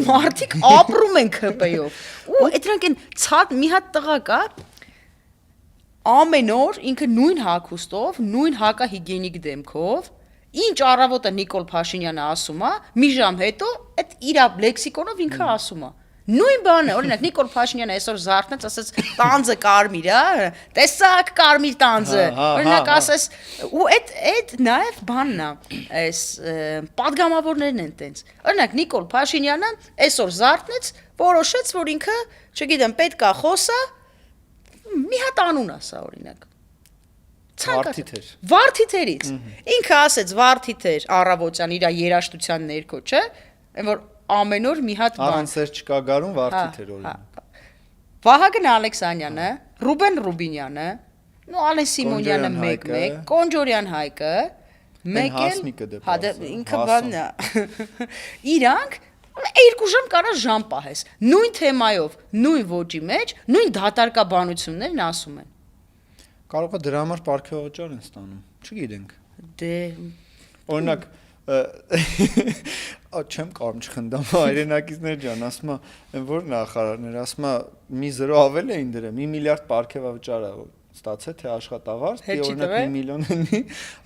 մարդիկ ապրում են ՔՊ-ով ու այդրանք են ցած մի հատ տղա կա ամեն օր ինքը նույն հագուստով նույն հակահիգիենիկ դեմքով Ինչ առավոտը Նիկոլ Փաշինյանը ասում է, մի ժամ հետո այդ իր լեքսիկոնով ինքը ասում է։ Նույն բանը, օրինակ Նիկոլ Փաշինյանը այսօր զարթնեց, ասեց տանձը կարմիր է, տեսակ կարմիր տանձը։ Օրինակ ասես ու այդ նաև բանն է, այս падգամավորներն են տենց։ Օրինակ Նիկոլ Փաշինյանը այսօր զարթնեց, որոշեց, որ ինքը, չգիտեմ, պետք է խոսա, մի հատ անուն ասա օրինակ։ Վարդիթերից։ Ինքը ասեց վարդիթեր առավոտյան իր երաշտության ներքո, չէ՞, այն որ ամեն օր մի հատ բան։ Առանց սեր չկա գարուն վարդիթեր օրինակ։ Վահագն Ալեքսանյանը, Ռուբեն Ռուբինյանը, նո Ալեն Սիմոնյանը 1-1, Կոնջորյան Հայկը, մեկ էլ ինքը բանն է։ Իրանք 2 ժամ կարա ժամ պահես։ Նույն թեմայով, նույն ոճի մեջ, նույն դատարկաբանություններն ասում են։ Կարող է դրա համար պարգևավճար են ստանում, չգիտենք։ Դե օրինակ չեմ կարող չխնդամ հայրենակիցներ ջան, ասում է որ նախարարներ, ասում է մի 0 ավել էին դրել, 1 միլիարդ պարգևավճար է ստացել թե աշխատավարձ, դե օրինակ 1 միլիոն ունի,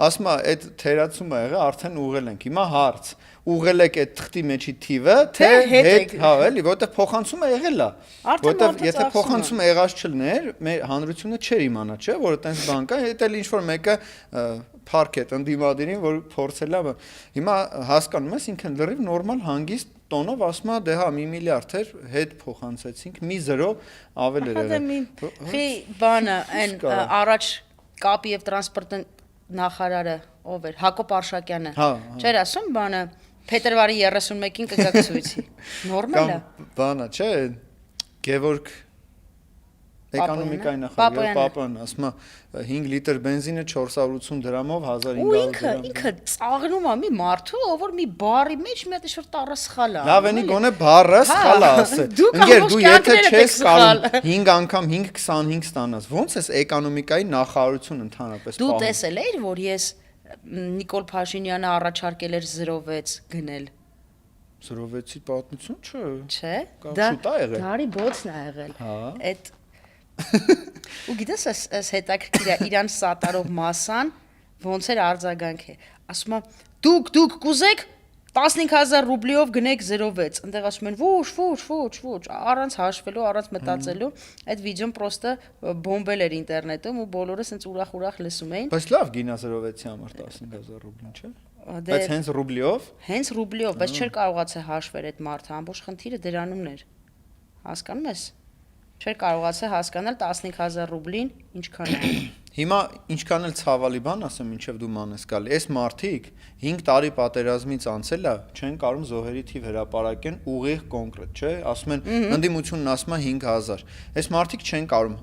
ասում է այդ թերացումը եղել արդեն ուղղել ենք։ Հիմա հարց ուղղել եք այդ թղթի մեջի թիվը, թե հետ, հա, էլի, որտեղ փոխանցումը եղել է։ Որտեղ եթե փոխանցումը եղած չլներ, մեր հանրությունը չէր իմանա, չէ, որ այտենց բան կա, դա էլ ինչ որ մեկը փառք է ընդդիմադիրին, որ փորձել է։ Հիմա հասկանում ես, ինքն լրիվ նորմալ հանգիստ տոնով ասում է, դե հա 1 միլիարդ էր, հետ փոխանցեցինք, մի 0 ավել էր եղել։ Խի բանը այն առաջ կապի եւ տրանսպորտի նախարարը ով էր Հակոբ Արշակյանը չէր ասում բանը փետրվարի 31-ին կգա ցույցի նորմալ է բանը չէ Գևորգ էկոնոմիկայի նախարար Պապան ասում է 5 լիտր բենզինը 480 դրամով 1500 դրամ ինքը ծաղրում է մի մարդու ով որ մի բարի մեջ մի հատ ինչ-որ տառը սխալ է լավ էնի գոնե բառը սխալ է ասել ընկեր դու եթե չես կարող 5 անգամ 5.25 ստանաս ո՞նց էս էկոնոմիկայի նախարարություն ընդհանրապես դու տեսել ես որ ես Նիկոլ Փաշինյանը առաջարկել էր 06 գնել 06-ի պատմություն չէ դա շուտ է եղել դարի բոցն է եղել այդ ու գիտես այս հետաքրքիր է իրան սատարող մասան ոնց էր արձագանք է ասում է դուք կուզեք 15000 ռուբլիով գնեք 06 այնտեղ ասում են ոչ առանց հաշվելու առանց մտածելու այդ վիդեոն պրոստը բոմբել էր ինտերնետում ու բոլորը սենց ուրախ լսում էին բայց լավ գինա 06-ի համար 15000 ռուբլին չէ բայց հենց ռուբլիով բայց չէր կարողացել հաշվել այդ մարդը ամբողջ խնդիրը դրանումն էր հասկանում ես չէր կարողացել հասկանալ 15000 ռուբլին ինչքան է Հիմա ինչքան էլ ցավալի բան ասեմ, ինչեվ դու մանես գալի, այս մարդիկ 5 տարի պատերազմից անցել է, չեն կարող զոհերի թիվ հրապարակեն ուղիղ կոնկրետ, չէ՞, ասում են ընդդիմությունն ասում է 5000։ Այս մարդիկ չեն կարող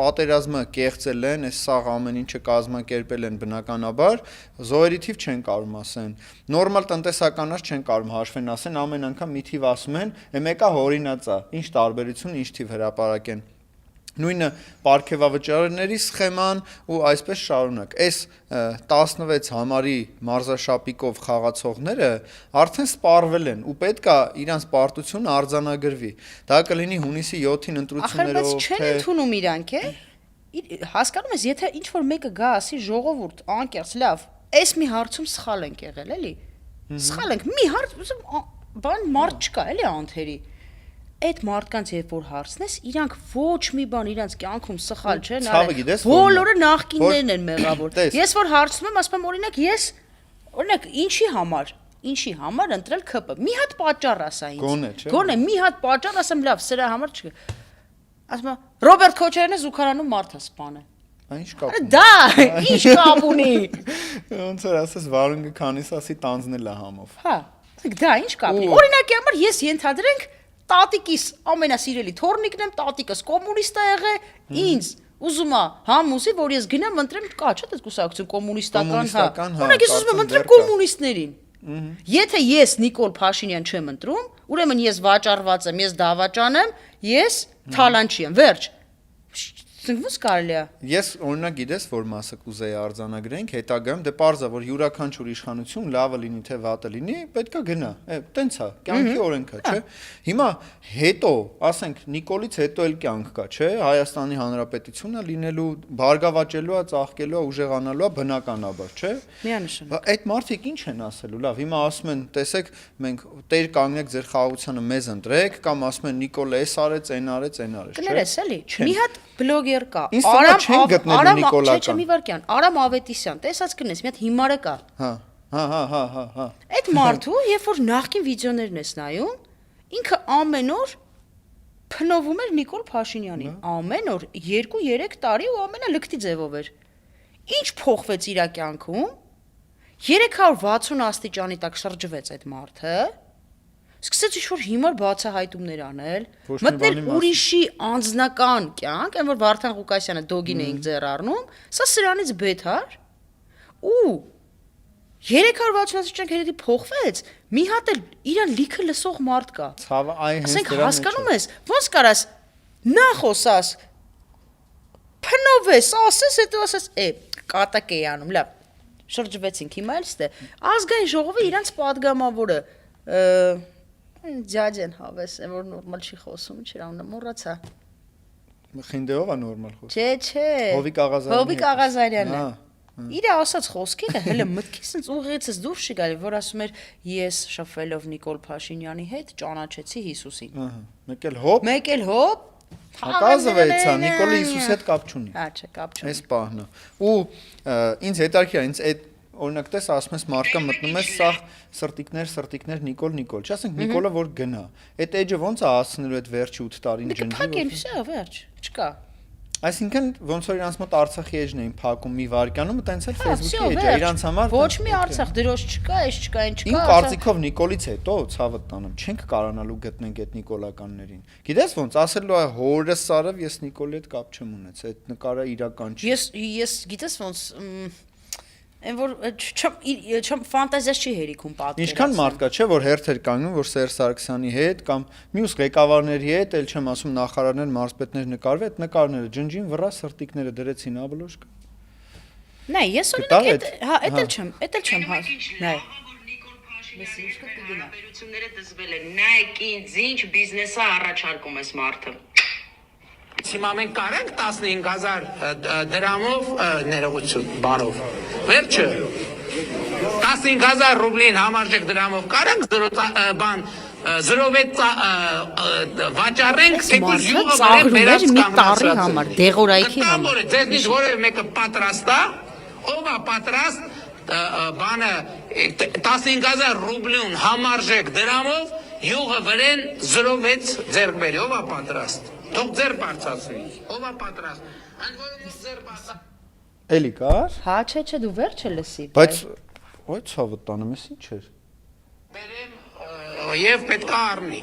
պատերազմը կեղծել են, այս սաղ ամեն ինչը կազմակերպել են բնականաբար, զոհերի թիվ չեն կարող ասեն։ Նորմալ տնտեսականած չեն կարող հաշվեն ասեն, ամեն անգամ մի թիվ ասում են, մեկը հորինած է, ինչ տարբերություն, ինչ թիվ հրապարակեն։ Նույնը պարգևավճարների սխեման ու այսպես շարունակ։ Այս 16 համարի մարզաշապիկով խաղացողները արդեն սպառվել են ու պետքա իրանց պարտությունը արձանագրվի։ Դա կլինի հունիսի 7-ին ընտրություններով, բայց չեն ընդունում իրանք, հասկանում ես, եթե ինչ որ մեկը գա ասի ժողովուրդ, անկեղծ, լավ, այս մի հարցում սխալ ենք եղել, էլի։ Սխալ ենք, մի հարց, բան մարդ չկա, էլի անթերի։ Այդ մարդկանց երբ որ հարցնես, իրանք ոչ մի բան իրանց կյանքում սխալ չեն արել։ Բոլորը նախկիններն են մեղավոր։ Ես որ հարցնում եմ, ասում եմ օրինակ ինչի համար ընտրել ՔՊ։ Մի հատ պատճառ ասա ինձ։ Գոնե մի հատ պատճառ ասեմ, լավ, սրա համար չկա։ Ասում եմ Ռոբերտ Քոչարյանը զուգարանում մարդ է սպանել։ Ինչ կապ ունի։ Դա, ինչ կապ ունի։ Ոնց որ ասես Վարունգը քանիս ասի տանձնել է համով։ Հա, Դա ինչ կապ ունի։ Օրինակի համար ես ենթադրենք տատիկիս ամենասիրելի թորնիկն եմ, տատիկս կոմունիստ է եղել, ինձ ուզում է համոզի, որ ես գնամ ընտրեմ, կա չէ՞ այդ կուսակցություն կոմունիստական, Օրինակ ես ուզում եմ ընտրեմ կոմունիստներին։ Եթե ես Նիկոլ Փաշինյան չեմ ընտրում, ուրեմն ես վաճառված եմ, ես դավաճան եմ, ես թալանչի եմ, վերջ։ Ոնց կարելի է։ Ես օրինակ գիտես որ մասը կուզեի արձանագրենք, հետագայում դե պարզ է որ յուրաքանչյուր իշխանություն լավը լինի թե վատը լինի, պետքա գնա։ Տենց է, կյանքի օրենքա, չէ։ Հիմա հետո, ասենք Նիկոլից հետո էլ կյանք կա, չէ։ Հայաստանի Հանրապետությունը լինելու, բարգավաճելու է, ծաղկելու է, ուժեղանալու է բնականաբար, չէ։ Միանշանակ։ Այդ մարդիկ ինչ են ասելու, լավ, հիմա ասում են, տեսեք, մենք տեր կանգնեք ձեր խաղաղությանը մեզ ընտրեք, կամ ասում են Նիկոլ էս արեց, այն արեց, այն արեց, չէ։ Կներես էլի։ Մի հատ բլոգեր կա։ Չէ, մի վարքյան, Արամ Ավետիսյան, տեսած կնես, մի հատ հիմարը կա։ Հա։ Այդ մարդու, երբ որ նախկին վիդեոներն ես նայում, ինքը ամեն օր փնովում էր Նիկոլ Փաշինյանին։ Ամեն օր 2-3 տարի ու ամենալկտի ձևով էր։ Ինչ փոխվեց իր կյանքում։ 360 աստիճանի տակ շրջվեց այդ մարդը։ Սկսեց ինչ-որ հիմար բացահայտումներ անել, մտնել ուրիշի անձնական կյանք, այն որ Վարդան Ղուկասյանը դոգին էինք ձեռ առնում, սա սրանից բեթար, ու 360 աստիճան հետի փոխվեց, մի հատ էլ իրան լիքը լսող մարդ կա։ Ցավը այն հենց դրա մեջ է։ Ասենք հասկանում ես, ոնց կարաս նախոսաս, փնովես, ասես, հետո ասես, կատակ էի անում, լավ, շրջվեցինք, հիմա էլ ստե, ազգային ժողովը իրանց պատգամավորը, Ջաջեն հավես, որ նորմալ չի խոսում, չրանունը մոռացա։ Խինդեով է նորմալ խոսում։ Չէ։ Հովիկ Աղազարյանը։ Իր ասած խոսքերը հələ մտքից ինձ ուղղեցից դուրս չի գալի, որ ասում էր ես շփվելով Նիկոլ Փաշինյանի հետ ճանաչեցի Հիսուսին։ Մեկ էլ հոп։ Հակազվեցա, Նիկոլը Հիսուսի հետ կապ չունի։ Հա, չէ, կապ չունի։ Այս պահն է։ Ու ինձ հետաքրքիր է, ինձ այդ օրինակ տես ասում ես մարդկա մտնում ես սա սրտիկներ Նիկոլ, չասենք Նիկոլը որ գնա։ Այդ էջը ոնց է հասնելու այդ վերջի 8 տարին ջնջի։ Փակել, վсё, վերջ, չկա։ Այսինքն ոնց որ իրանց մոտ Արցախի էջն էին փակում մի վարկանում, տենց էլ Facebook-ի էջը իրանց համար ոչ մի Արցախ դրոշ չկա, էս չկա, այն չկա։ Իմ կարծիքով Նիկոլից հետո ցավը տանեմ, չենք կարանալու գտնենք այդ նիկոլականներին։ Գիտես ոնց ասելու է հորս արավ ես Նիկոլի հետ կապ չեմ ունեցել, այդ նկարը իրական չի։ Ես գիտես ոնց Այն որ չեմ ֆանտազիաս չի հերիքում պատկերացնում։ Ինչքան մարդ կա, չէ, որ հերթեր կանգնում, որ Սերժ Սարգսյանի հետ կամ մյուս ղեկավարների հետ, էլ չեմ ասում նախարարներ, մարզպետներ նկարվի, այդ նկարները ջնջին վրա սրտիկները դրեցին աբլոշկա։ Նայ, ես օրինակ էդ էլ չեմ նայ։ Հարաբերությունները դզվել են, նայեք ինձ ինչ բիզնեսը առաջարկում ես մարդը։ Հիմա մենք կարենք 15,000 դրամով ներողություն բանով։ Վերջը 15,000 ռուբլին համարժեք դրամով կարենք բան 0.6 վաճառենք թեկուզ յուղը վարել վերած կամրացրած համար, դեղորայքի համար։ Ձեզնից որևէ մեկը պատրաստ է, ով է պատրաստ բանը 15,000 ռուբլուն համարժեք դրամով յուղը վրեն 0.6 ձեռք բերի, ով է պատրաստ։ Թող ձեր բարձրացնի։ Ով է պատրաստ։ Այն որոնց ձեր բարձր։ Էլի կար։ Հա, չէ, դու վերջը լսի։ Բայց ոյ ցավը տանում ես ինչ էր։ Բերեմ եւ պետք է առնի։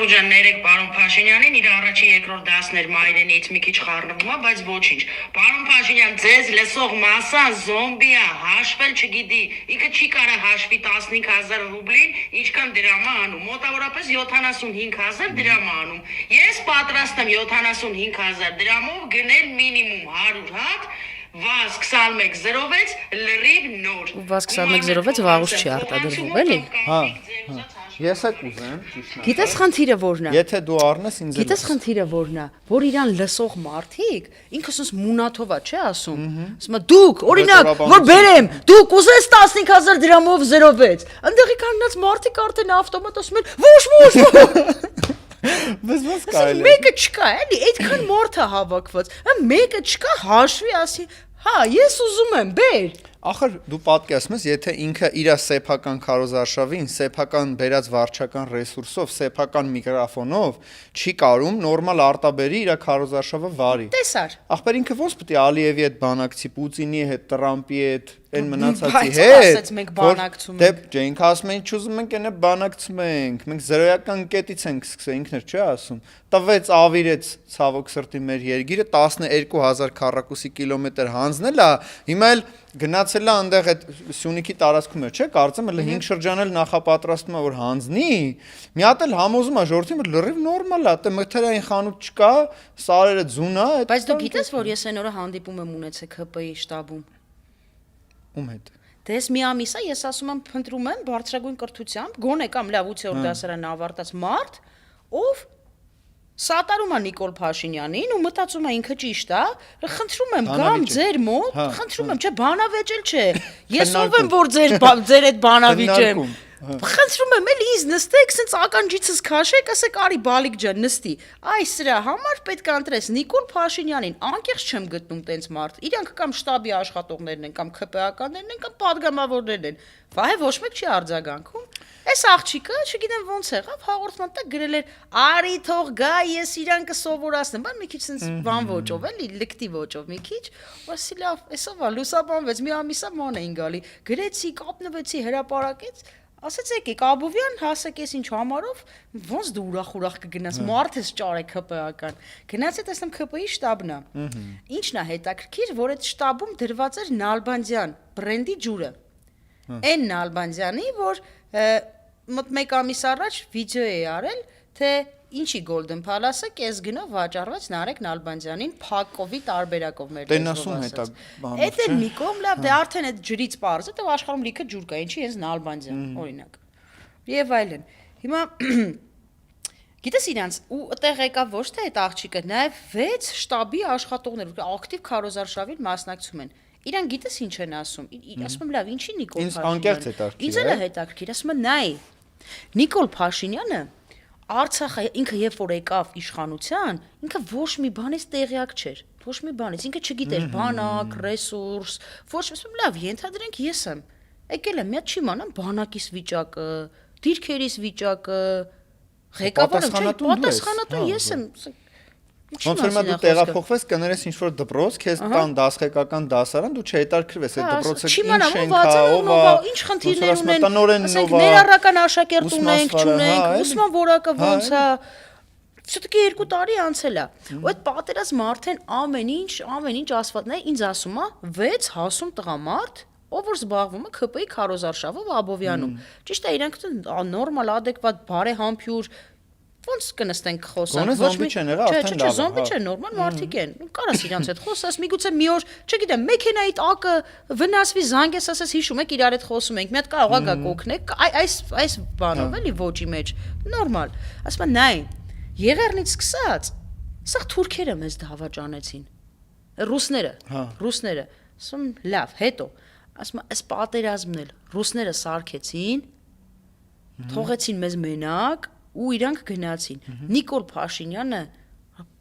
Ուժան ներեք պարոն Փաշինյանին իր առաջի երկրորդ դասներ մայրենից մի քիչ խառնվում է, բայց ոչինչ։ Պարոն Փաշինյան, ձեզ լսող մասա զոմբի է, հաշվել չգիտի։ Ինքը չի կարա հաշվի 15,000 ռուբլին, ինչքան դրամ է անում։ Մոտավորապես 75,000 դրամ է անում։ Ես պատրաստ եմ 75,000 դրամով գնել մինիմում 100 հատ Վազ 2106 լրիվ նոր։ Վազ 2106 վաղուց չի արտադրվում, էլի։ Հա։ Ես էլ կուզեմ, ճիշտ է։ Գիտես խնդիրը որն է։ Եթե դու առնես ինձ։ Գիտես խնդիրը որն է, որ իրան լսող մարդիկ, ինքը ասես մունաթով է, չէ՞ ասում։ Ասում է դուք, օրինակ, որ բերեմ, դուք ուզես 15,000 դրամով 06։ Այնտեղի կանգնած մարդիկ արդեն ավտոմատ ասում են՝ ոչ։ Բայց ո՞նց կարելի է։ Մեկը չկա, էլի, այդքան մարդ է հավաքված։ Մեկը չկա, հաշվի ասի, հա, ես ուզում եմ, բեր։ Ախր դու պատկերացնում ես, եթե ինքը իր սեփական քարոզարշավին, սեփական բերած վարչական ռեսուրսով, սեփական միկրոֆոնով չի կարում նորմալ արտաբերի իր քարոզարշավը վարի։ Տեսար։ Ախպեր ինքը ո՞նց պետք է Ալիևի հետ բանակցի, Պուտինի հետ, Տրամպի հետ, այն մնացածի Բայց հետ։ ասեց, մենք բանակցում Դե ենք։ ջենք ասում են չուզում ենք այնա բանակցում ենք։ Մենք զրոյական կետից ենք սկսել, ինքն էր չի ասում։ Տվեց ավիրեց ցավոք սրտի մեր երգիրը 12000 քառակուսի կիլոմետր հանձնել է, հիմա էլ գնացել է այնտեղ այդ Սյունիքի տարածքում էր, չէ՞, կարծեմ էլ 5 շրջան էլ նախապատրաստում է որ հանձնի։ Մի հատ էլ համոզում է ժողովրդին որ լրիվ նորմալ է, դե մթերային խանութ չկա, սարերը ձուն է։ Բայց դու գիտես, որ ես այն օրը հանդիպում եմ ունեցել ՀՊ-ի շտաբում։ Ում հետ։ Դե ես մի ամիս է, ես ասում եմ, փնտրում եմ բարձրագույն կրթությամբ, գոնե կամ լավ 8-րդ դասարանը ավարտած մարդ, ով սատարում է Նիկոլ Փաշինյանին ու մտածում է ինքը ճիշտ է, խնդրում եմ գամ ձեր մոտ, խնդրում եմ, չէ, բանավեճել չէ։ Ես ով եմ որ ձեր այդ բանավիճեմ։ Խնդրում եմ, էլի ինձ նստեք, սենց ականջիցս քաշեք, ասեք արի բալիկ ջան, նստի։ Այ սրա համար պետք է ընտրես Նիկոլ Փաշինյանին, անկեղծ չեմ գտնում տենց մարդ։ Իրանք կամ շտաբի աշխատողներն են, կամ ՔՊԱ-ականներն են, կամ падգամավորներն են։ Վայ, ոչ մեկ չի արձագանքում։ Այս աղջիկը, չգիտեմ ոնց եղավ, հաղորդման տակ գրել էր. «Արի թող գա, ես իրան կսովորացնեմ»։ Բան մի քիչ սենց բան ոճով, էլի, լկտի ոճով մի քիչ։ Ասի լավ, էսով է, լուսաբանվեց, մի ամիսա ման էին գալի։ Գրեցի, կապնվեցի, հրապարակեց։ Ասեց եկեք Աբովյան, հասեք ես ինչ համարով, ոնց դու ուրախ կգնաս, մարդ ես ճարեք ՀՊԱ-ական։ Գնացի տեսնեմ ՀՊ-ի շտաբն է։ Ինչն է հետաքրքիր, որ այդ շտաբում դրված էր Նալբանդյան բրենդի ջուրը։ Այն Նալբանդյանի, որ մոտ 1 ամիս առաջ վիդեո է արել, թե ինչի Golden Palace-ը կես գնով վաճառված Նարեկ Նալբանդյանին փակովի տարբերակով մեր Տենասում հետա բանով։ Էդ էլ մի կողմ լավ, դե արդեն այդ ջրից պարզ է, դե աշխարհում լիքը ջուր կա, ինչի հենց Նալբանդյան, օրինակ։ Եվ այլն։ Հիմա գիտես իրանց ու այդտեղ եկավ ոչ թե այդ աղջիկը, նաև 6 շտաբի աշխատողներ, ակտիվ քարոզարշավին մասնակցում են։ Իրան գիտես ինչ են ասում։ Ասում եմ լավ, ինչի Նիկոլ Ինձ անկեղծ հետաքրքիր է։ Ինձ էլ է հետաքրքիր, ասում եմ նայ։ Նիկոլ Փաշինյանը Արցախը ինքը երբ որ եկավ իշխանության, ինքը ոչ մի բանից տեղյակ չէր, ոչ մի բանից, ինքը չգիտեր բանակ, ռեսուրս, ոչ մի լավ, ենթադրենք ես եմ, եկել եմ, մի հատ չի իմանամ բանակիս վիճակը, դիրքերիս վիճակը, ղեկավարը, չէ, պատասխանատու ես եմ, Ոնց որ դու տեղափոխվես, կներես ինչ որ դպրոց, քեզ տան դասղեկական դասարան, դու չհետաքրքրվես այդ դպրոցը ինչ շենքա, ով է, ինչ խնդիրներ ունեն, ասենք ներառական աշակերտ ունենք, չունենք, ուսման որակը ոնց է, Շուտկի 2 տարի անցել է։ Ու այդ պատերազմը արդեն ամեն ինչ ասվածն է, ինձ ասում է 6 հասուն տղամարդ, ով որ զբաղվում է ՔՊ-ի քարոզարշավով Աբովյանում։ Ճիշտ է, իրանք նորմալ, adekvat, բարեհամբույր ոնց կնստենք խոսանք, ոչ մի չեն եղա, արդեն լավ է։ Չէ, զոմբի չեն, նորմալ մարդիկ են։ Կարաս իրանց հետ խոսես, միգուցե մի օր, չգիտեմ, մեքենայիդ ակը վնասվի, զանգես, ասես հիշում եք իրար հետ խոսում ենք, մի հատ կարող է գա կօգնեք, այս բանով էլի ոճի մեջ, նորմալ։ Ասում եմ, նայ, Եղեռնից սկսած, սա թուրքերը մեզ դավաճանեցին։ Ռուսները, ասում լավ, հետո, ասում այս պատերազմն էլ ռուսները սարքեցին, թողեցին մեզ մենակ ու իրանք գնացին։ Նիկոլ Փաշինյանը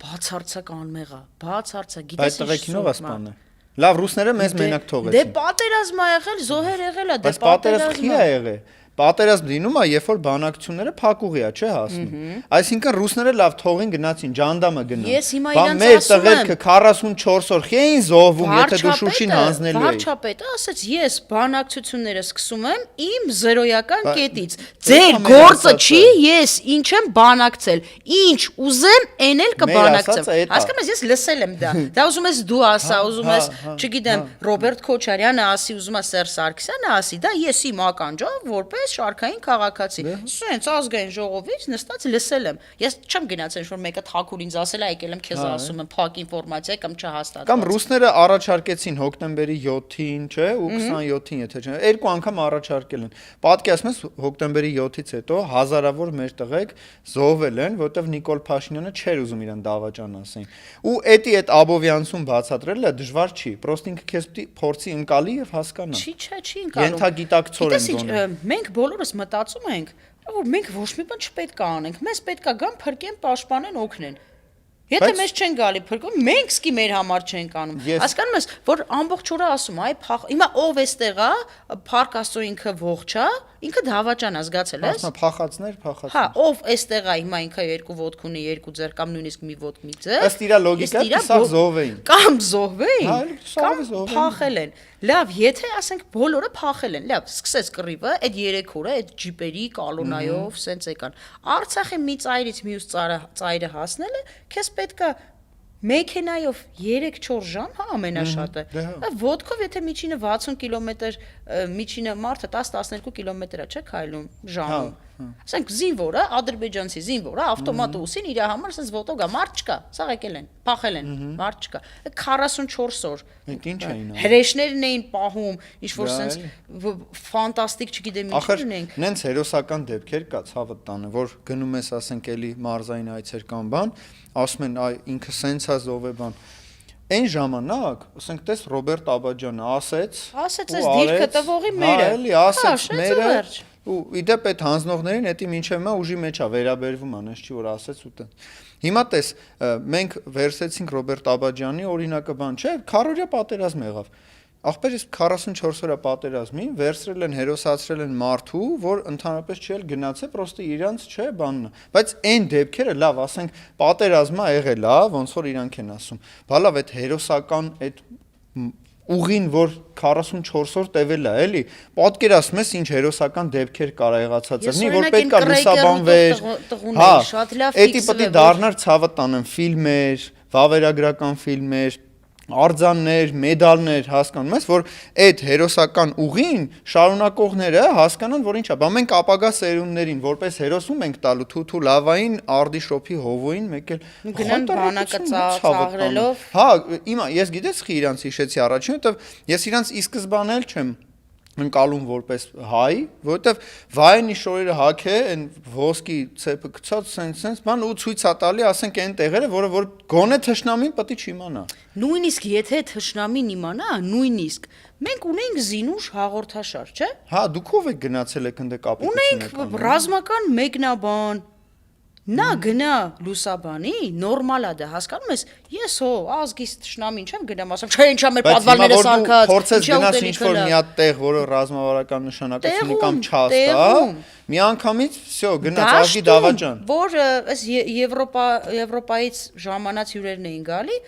բացարձակ անմեղ է, բացարձակ, գիտես ինչ։ Բայց տղեկինով է սպանել։ Լավ, ռուսները մեզ մենակ թողեցին։ Դե պատերազմ ա եղել, զոհեր եղել է, դե Բայց պատերազմ խի է եղել։ Պատերազմ լինում է, երբ որ բանակցությունները փակուղի է, չէ՞ հասնում։ Այսինքն ռուսները լավ թողին գնացին, ջանդամը գնան։ Ես հիմա Բան իրանց մեր ասում եմ, տղերքը 44 օր խի էին զոհվում, եթե դու Շուշին հանձնելու էի։ Վարչապետը ասաց, ես բանակցությունները սկսում եմ իմ զրոյական կետից։ Ձեր գործը չի, ես ինչ եմ բանակցել, ինչ ուզեմ, այն էլ կբանակցեմ։ Հասկանում ես լսել եմ դա։ Դա ուզում ես դու ասա, ուզում ես, չգիտեմ, Ռոբերտ Քոչարյանը ասի, ուզում է Սերժ Սարգսյանը ասի, դա ես իմ ականջով որպես շարքային քաղաքացի։ Սենց ազգային ժողովից նստած լսել եմ։ Ես չեմ գնացել որ մեկը թակուր ինձ ասել է, եկել եմ քեզ ասում եմ փակ ինֆորմացիա կամ չհաստատված։ Կամ ռուսները առաջարկեցին հոկտեմբերի 7-ին, չէ, ու 27-ին, եթե չէ, 2 անգամ առաջարկել են։ Պատկերացնես հոկտեմբերի 7-ից հետո հազարավոր մեր տղեկ զոհվել են, որովհետև Նիկոլ Փաշինյանը չէր ուզում իրան դավաճանասին։ Ու էդի այդ Աբովյանցում բացատրելը դժվար չի, պրոստը ինքը քեզ պիտի փորձի ընկալի եւ հասկանա։ Չի ընկալում։ Ենթագիտակցորեն գոնե։ Մենք բոլորս մտածում ենք, որ մենք ոչ մի բան չպետք է անենք, մեզ պետք է գան, փրկեն, պաշտպանեն, օգնեն։ Եթե մեզ չեն գալի փրկում, մենք սկի մեր համար չենք անում։ Հասկանում ես, որ ամբողջ օրը ասում, այ հիմա ով էստեղ է, Փառք Աստծո ինքը ողջ է, ինքը դավաճան է, զգացել ես։ Ասում փախածներ։ Հա, ով էստեղ է, հիմա ինքը երկու ոտք ունի, երկու ձեռ կամ նույնիսկ մի ոտք մի ձեռ։ Ըստ իրա լոգիկա սա զոհվեին։ Կամ զոհվեին, կամ փախել են։ Լավ, եթե ասենք բոլորը փախել են, լավ, սկսեց կռիվը, այդ 3 օրը այդ ջիպերի կալոնայով սենց եկան։ Արցախի մի ծայրից մյուս ծայրը հասնելը, քեզ պետքա մեքենայով 3-4 ժամ, հա, ամենաշատը։ Ոտքով եթե միջինը 60 կիլոմետր, միջինը մարդը 10-12 կիլոմետր է, չէ՞ քայլում ժամում։ Ասենք զինվորը, ադրբեջանցի զինվորը ավտոմատը ուսին իր համար ասես ոտով գա, մարդ չկա, սաղ եկել են, փախել են, մարդ չկա։ 44 օր։ Այդ ինչ էին։ Հրեշներն էին պահում, ինչ որ sense ֆանտաստիկ, չգիտեմ ինչ ունենք։ Նենց հերոսական դեպքեր կա ցավը տանը, որ գնում ես ասենք էլի մարզային այցեր կամ բան, ասում են այ ինքը սենց է զոհ է բան։ Այն ժամանակ, ասենք տես Ռոբերտ Աբաջյանը ասեց այս դիրքը տվողի մերը։ Հա, էլի ասեց մերը ու իդեպ այդ հանձնողներին էդի մինչև մա ուժի մեջ է վերաբերվում անես չի որ ասեց ու տեն։ Հիմա տես մենք վերցեցինք Ռոբերտ Աբաջյանի օրինակը բան չէ, քարորյա պատերազմ եղավ։ Ախպերս 44 օրյա պատերազմին վերցրել են հերոսացրել են մարդու, որ ընդհանրապես չի էլ գնացել, պրոստը իրանց չէ բանն է։ Բայց այն դեպքերը լավ, ասենք պատերազմա եղել է, ոնց որ իրանք են ասում։ Բա լավ, այդ հերոսական այդ ուղին, որ 44 օր տևել է, էլի, պատկերացնում ես ինչ հերոսական դեպքեր կարա եղածած լինի, որ պետք է լուսաբանվեր։ Հա, էդի պետք է դառնար ցավը տանեն ֆիլմեր, վավերագրական ֆիլմեր, արձաններ, մեդալներ, հասկանում ես, որ այդ հերոսական ուղին շարունակողները հասկանան, որ ինչա, բա մենք ապագա սերունդներին որպես հերոսում ենք տալու թութու լավային, արդի շոփի հովոին, մեկ էլ գնան բանակը ծաղրելով։ Հա, իմա ես գիտես խի իրանց հիշեցի առաջին, որովհետև ես իրանց ի սկզբանե էլ չեմ ընկալում որպես հայ, որովհետև վայնի շորերը հագե, այն ոսկի ցեպը գցած, սենց բան ու ցույց է տալի, ասենք այն տեղերը, որ գոնե թշնամին պետք է չիմանա։ Նույնիսկ եթե թշնամին իմանա, նույնիսկ մենք ունենք զինուշ հաղորդաշար, չէ՞։ Հա, դուք ով եք գնացել եք ընդ կապիտություն եք։ Ունենք ռազմական մեկնաբան։ Նա գնա լուսաբանի, նորմալ է դա, հասկանում ես, ես հո ազգիս թշնամին չեմ գնամ, ասեմ, չէ, ինչա մեր պատվալները սարքած, փորձես գնաս ինչ-որ մի հատ տեղ, որը ռազմավարական նշանակություն ունի կամ չհաստա, մի անգամից, всё, գնաց ազգի դավաճան։ Որ այս Եվրոպայից ժամանած հյուրերն էին գալի,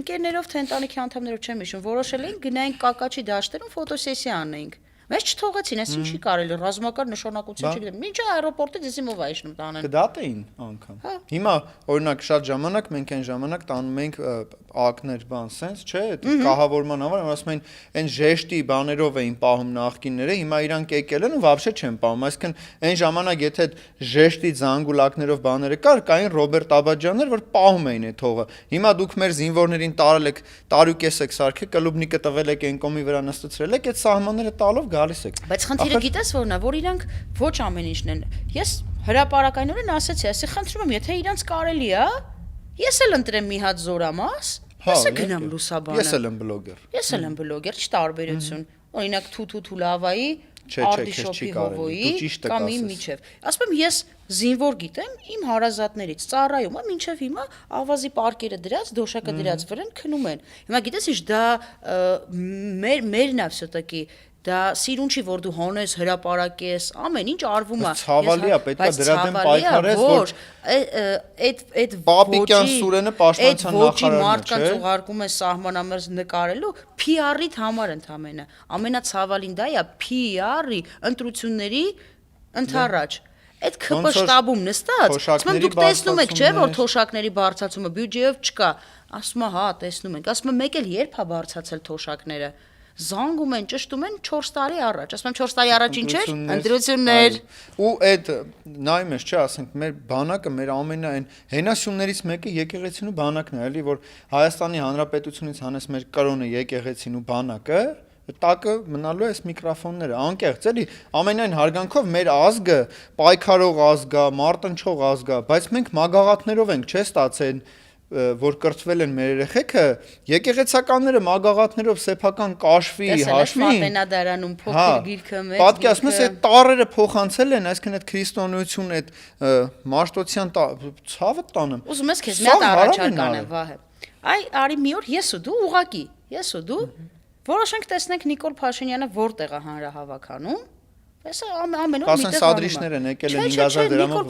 ընկերներով թե ընտանիքի անդամներով չեմ հիշում, որոշել էին գնայինք Կակաչի դաշտերում ֆոտոսեսիա անեինք։ Մեզ չթողեցին, այս ինչի կարելի ռազմական նշանակություն չգիտեմ։ Մինչ аэроպորտից դիսիմով այշնում տանեն։ Կդատեին անգամ։ Հիմա օրինակ շատ ժամանակ մենք այն ժամանակ տանում ենք ակներ բան sense, չէ, կահավորման համար, ասում են այն ժեշտի բաներով էին պահում նախկինները, հիմա իրանք եկել են ու вообще չեն պահում, այսինքն այն ժամանակ եթե ժեշտի զանգուլակներով բաները կային Ռոբերտ Աբաջյաններ, որ պահում էին այդ հողը։ Հիմա դուք մեր զինվորներին տարել եք, տարուկես եք սարքել, կլուբնիկը տվել եք այն կոմի վրա նստեցրել եք, այդ սահմանները տալով գալիս եք։ Բայց խնդիրը գիտես որն է, որ իրանք ոչ ամեն ինչն են։ Ես հրապարակայնորեն ասեցի, ասի խնդրում եմ, եթե իրանք կարելի է, ես էլ ընտրեմ մի հատ զորամաս, ես գնամ լուսաբանը։ Ես էլ եմ բլոգեր։ Ես էլ եմ բլոգեր, չտարբերություն։ Օրինակ Թութու լավայի, Արդիշոպի հովոյի կամ իմ միջև։ Ասում եմ, ես զինվոր գիտեմ, իմ հարազատներից ծառայում եմ, մինչև հիմա ավազի պարկերը դրած, դոշակը դրած վրան քնում են։ Հիմա գիտես ինչ, դա մերն է всё-таки դա սիրուն չի որ դու հոնես հրապարակես, ամեն ինչ արվում է։ Ցավալի է, պետք է դրա դեմ պայքարես, որ այդ Պապիկյան Սուրենը պաշտպանության նախարարն է, մարդկանց ուղարկում է սահմանամերձ նկարելու PR-իդ համար ընդամենը։ Ամենացավալին դա է PR-ի ընտրությունների ընթառաջ։ Այդ ԿՊ շտաբում նստած, ասում եմ դուք տեսնում եք, չէ՞ որ թոշակների բարձրացումը բյուջեով չկա։ Ասում եմ, հա, տեսնում ենք։ Ասում եմ, մեկ էլ երբ է բարձրացել թոշակները։ Զանգում են, ճշտում են 4 տարի առաջ։ Ասում եմ 4 տարի առաջ ինչ էր։ Ընտրություններ։ Ու այդ նայում ես, չէ, ասենք մեր բանակը, մեր ամենայն հենասյուններից մեկը եկեղեցին ու բանակն է, էլի որ Հայաստանի Հանրապետությունից հանես մեր կրոնը եկեղեցին ու բանակը, տակը մնալու է այս միկրոֆոնները, անկեղծ էլի, ամենայն հարգանքով մեր ազգը պայքարող ազգ է, մարտնչող ազգ է, բայց մենք մագաղատներով ենք, չէ, ստացել որ կրթվել են մեր երեխեքը, եկեղեցականները մագաղաթներով սեփական կաշվի, հաշվի։ Մատենադարանում փոքր գիրքը մեծ։ Պատկերացնում ես այդ տառերը փոխանցել են, այսինքն այդ քրիստոնեություն, այդ մաշտոցյան ցավը տանեմ։ Ուզում ես քեզ մի հատ առաջարկ անեմ, Վահե։ Այ արի մի օր ես ու դու ուղակի, որոշենք տեսնենք Նիկոլ Փաշինյանը որտեղ է հանրահավաքանում։ Այսա ամեն օր միտեղ սադրիչներ են եկել են 5000 դրամով։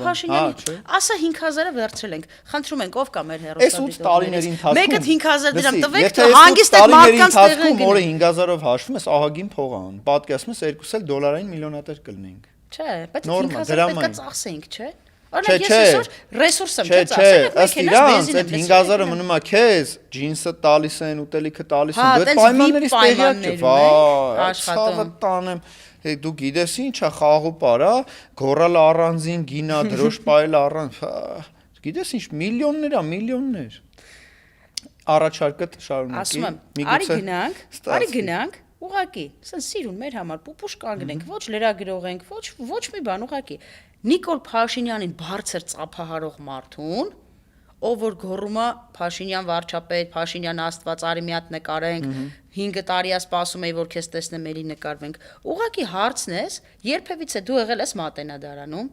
Ասա 5000-ը վերցրել ենք։ Խնդրում ենք, ով կա մեր հեռուստադիտողներից։ Մեկը 5000 դրամ տվեք, հանգիստ այդ մարդկանց տեղը գնա։ Որը 5000-ով հաշվում ես, ահագին փող է անում։ Պատկերացնում ես երկուս էլ դոլարային միլիոնատեր կլինենք։ Չէ, բայց 5000 պետք է ծախսենք, չէ։ Չէ, ես ռեսուրս եմ ծախսել, մեքենաս բենզին եմ։ Այս 5000-ը մնում է քեզ, ջինսը տալիս են, ուտելիքը տալիս են, դու պայմաններից տեղյակ ես։ Վայ, ցավը տանեմ։ Դու գիտես ինչա խաղու պարա, գորալ առանձին գինա, դրոշ պայել առանց։ Գիտես ինչ միլիոններ։ Առաջարկը շարունակի։ Ասում եմ, արի գնանք, ուղակի, ասեն սիրուն մեր համար պուպուշ կանգնենք, ոչ լրագրող ենք, ոչ մի բան, ուղակի։ Նիկոլ Փաշինյանին բարձր ծափահարող մարդուն, ով որ գոռում է Փաշինյան վարչապետ, Փաշինյան Աստված, արի մի հատ նկարենք, 5 տարի է սպասում էի, որ քեզ տեսնեմ, էլի նկարվենք։ Ուղղակի հարցն ես, երբևիցե դու եղել ես Մատենադարանում,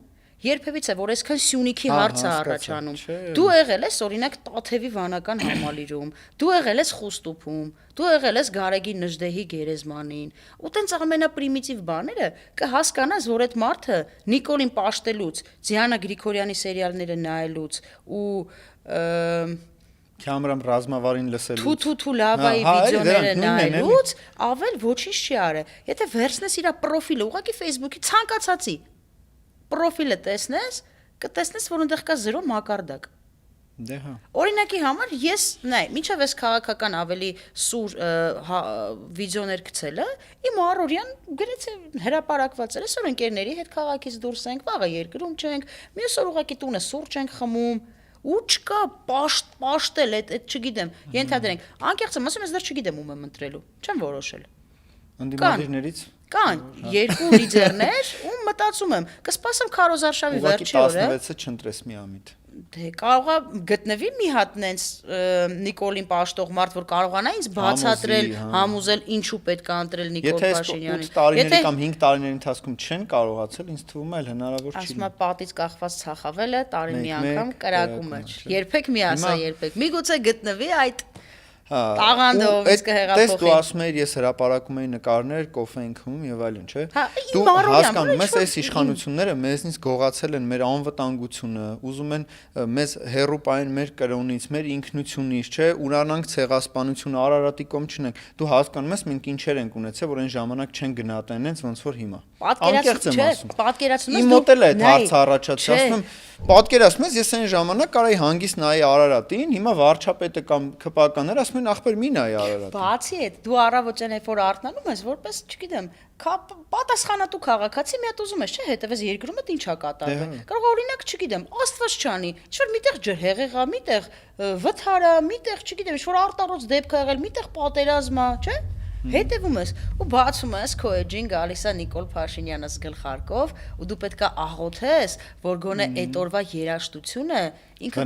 երբևիցե որ այսքան Սյունիքի հարց է առաջանում։ Դու եղել ես օրինակ Տաթևի վանական համալիրում, դու եղել ես Խուստուփում, դու եղել ես Գարեգի Նժդեհի գերեզմանին։ Ու տենց ամենապրիմիտիվ բաները կհասկանաս, որ այդ մարդը Նիկոլին պաշտելուց, Դիանա Գրիգորյանի սերիալները նայելուց ու Քամրամ ռազմավարին լսելուց Թութու լավայի վիդեոները նայելուց ավել ոչինչ չի արել։ Եթե վերցնես իր պրոֆիլը, ուղղակի Facebook-ի ցանկացածի պրոֆիլը տեսնես, կտեսնես, որ այնտեղ կա 0 մակարդակ։ Դե հա։ Օրինակի համար ես, մինչև այս քաղաքական ավելի սուր վիդեոներ գցելը, իմ առօրյան գրեթե հրապարակված էր, այսօր ընկերների հետ քաղաքից դուրս ենք, վաղը երկրում չենք, մյուս օր ուղղակի տունը սուրճ ենք խմում, ու չկա պաշտել, այդ չգիտեմ, ենթադրենք, անկեղծ եմ ասում, ես դեռ չգիտեմ ում եմ ընտրելու, չեմ որոշել։ Անդիմադիրներից Կան երկու լիդերներ, ու մտածում եմ, կսպասեմ Քարոզարշավի վերջի օրը։ 16-ը չընտրես մի ամիտ։ Դե կարողա գտնվի մի հատ նենց Նիկոլին պաշտող մարդ, որ կարողանա ինձ բացատրել, համոզել ինչու պետք է ընտրել Նիկոլ Փաշինյանին։ Եթե 8 տարիների կամ 5 տարիների ընթացքում չեն կարողացել, ինձ թվում է հնարավոր չի։ Ասում է պատից կախված ցախավելը տարին մի անգամ կրակում է։ Երբեք մի ասա, երբեք։ Միգուցե գտնվի այդ տաղանդով իսկ հեղափոխի։ Դու ասում ես ես հրապարակում էի նկարներ, կոֆե ենք խմում եւ այլն, չէ՞։ Դու հասկանում ես այս իշխանությունները մեզնից գողացել են մեր անվտանգությունը, ուզում են մեզ հերոպային մեր կրոնից, մեր ինքնությունից, չէ՞, ուրանանք ցեղասպանությունը Արարատի կողմ չնենք։ Դու հասկանում ես մենք ինչեր ենք ունեցել, որ այն ժամանակ չեն գնահատեն այնց ոնց որ հիմա։ Պատկերացնում ես իմ մոտ էլ է այդ հարցը առաջացնում, ասում եմ պատկերացնում ես ես այն ժամանակ կարայի հանգիստ նայի Արարատին, հիմա վարչապետը կամ ՔՊԱ-ականները ասում են ախպեր մի նայի Արարատին։ Բացի այդ դու առավոտյան երբ որ արթնանում ես որպես, չգիտեմ, պատասխանատու քաղաքացի մի հատ ուզում ես, չէ՞, հետևես երկրում ինչ է կատարվում։ Կարող օրինակ, չգիտեմ, Աստված չանի, ինչ-որ միտեղ ջրհեղեղ է, միտեղ վթար է, միտեղ, չգիտեմ, ինչ-որ արտարոց դեպք է եղել, միտեղ պատերազմ է, չէ՞։ Հետևում ես ու բացում ես քո էջին գալիս է Նիկոլ Փաշինյանը գլխարկով ու դու պետքա աղոթես, որ գոնե այդ օրվա երաժշտությունը ինքը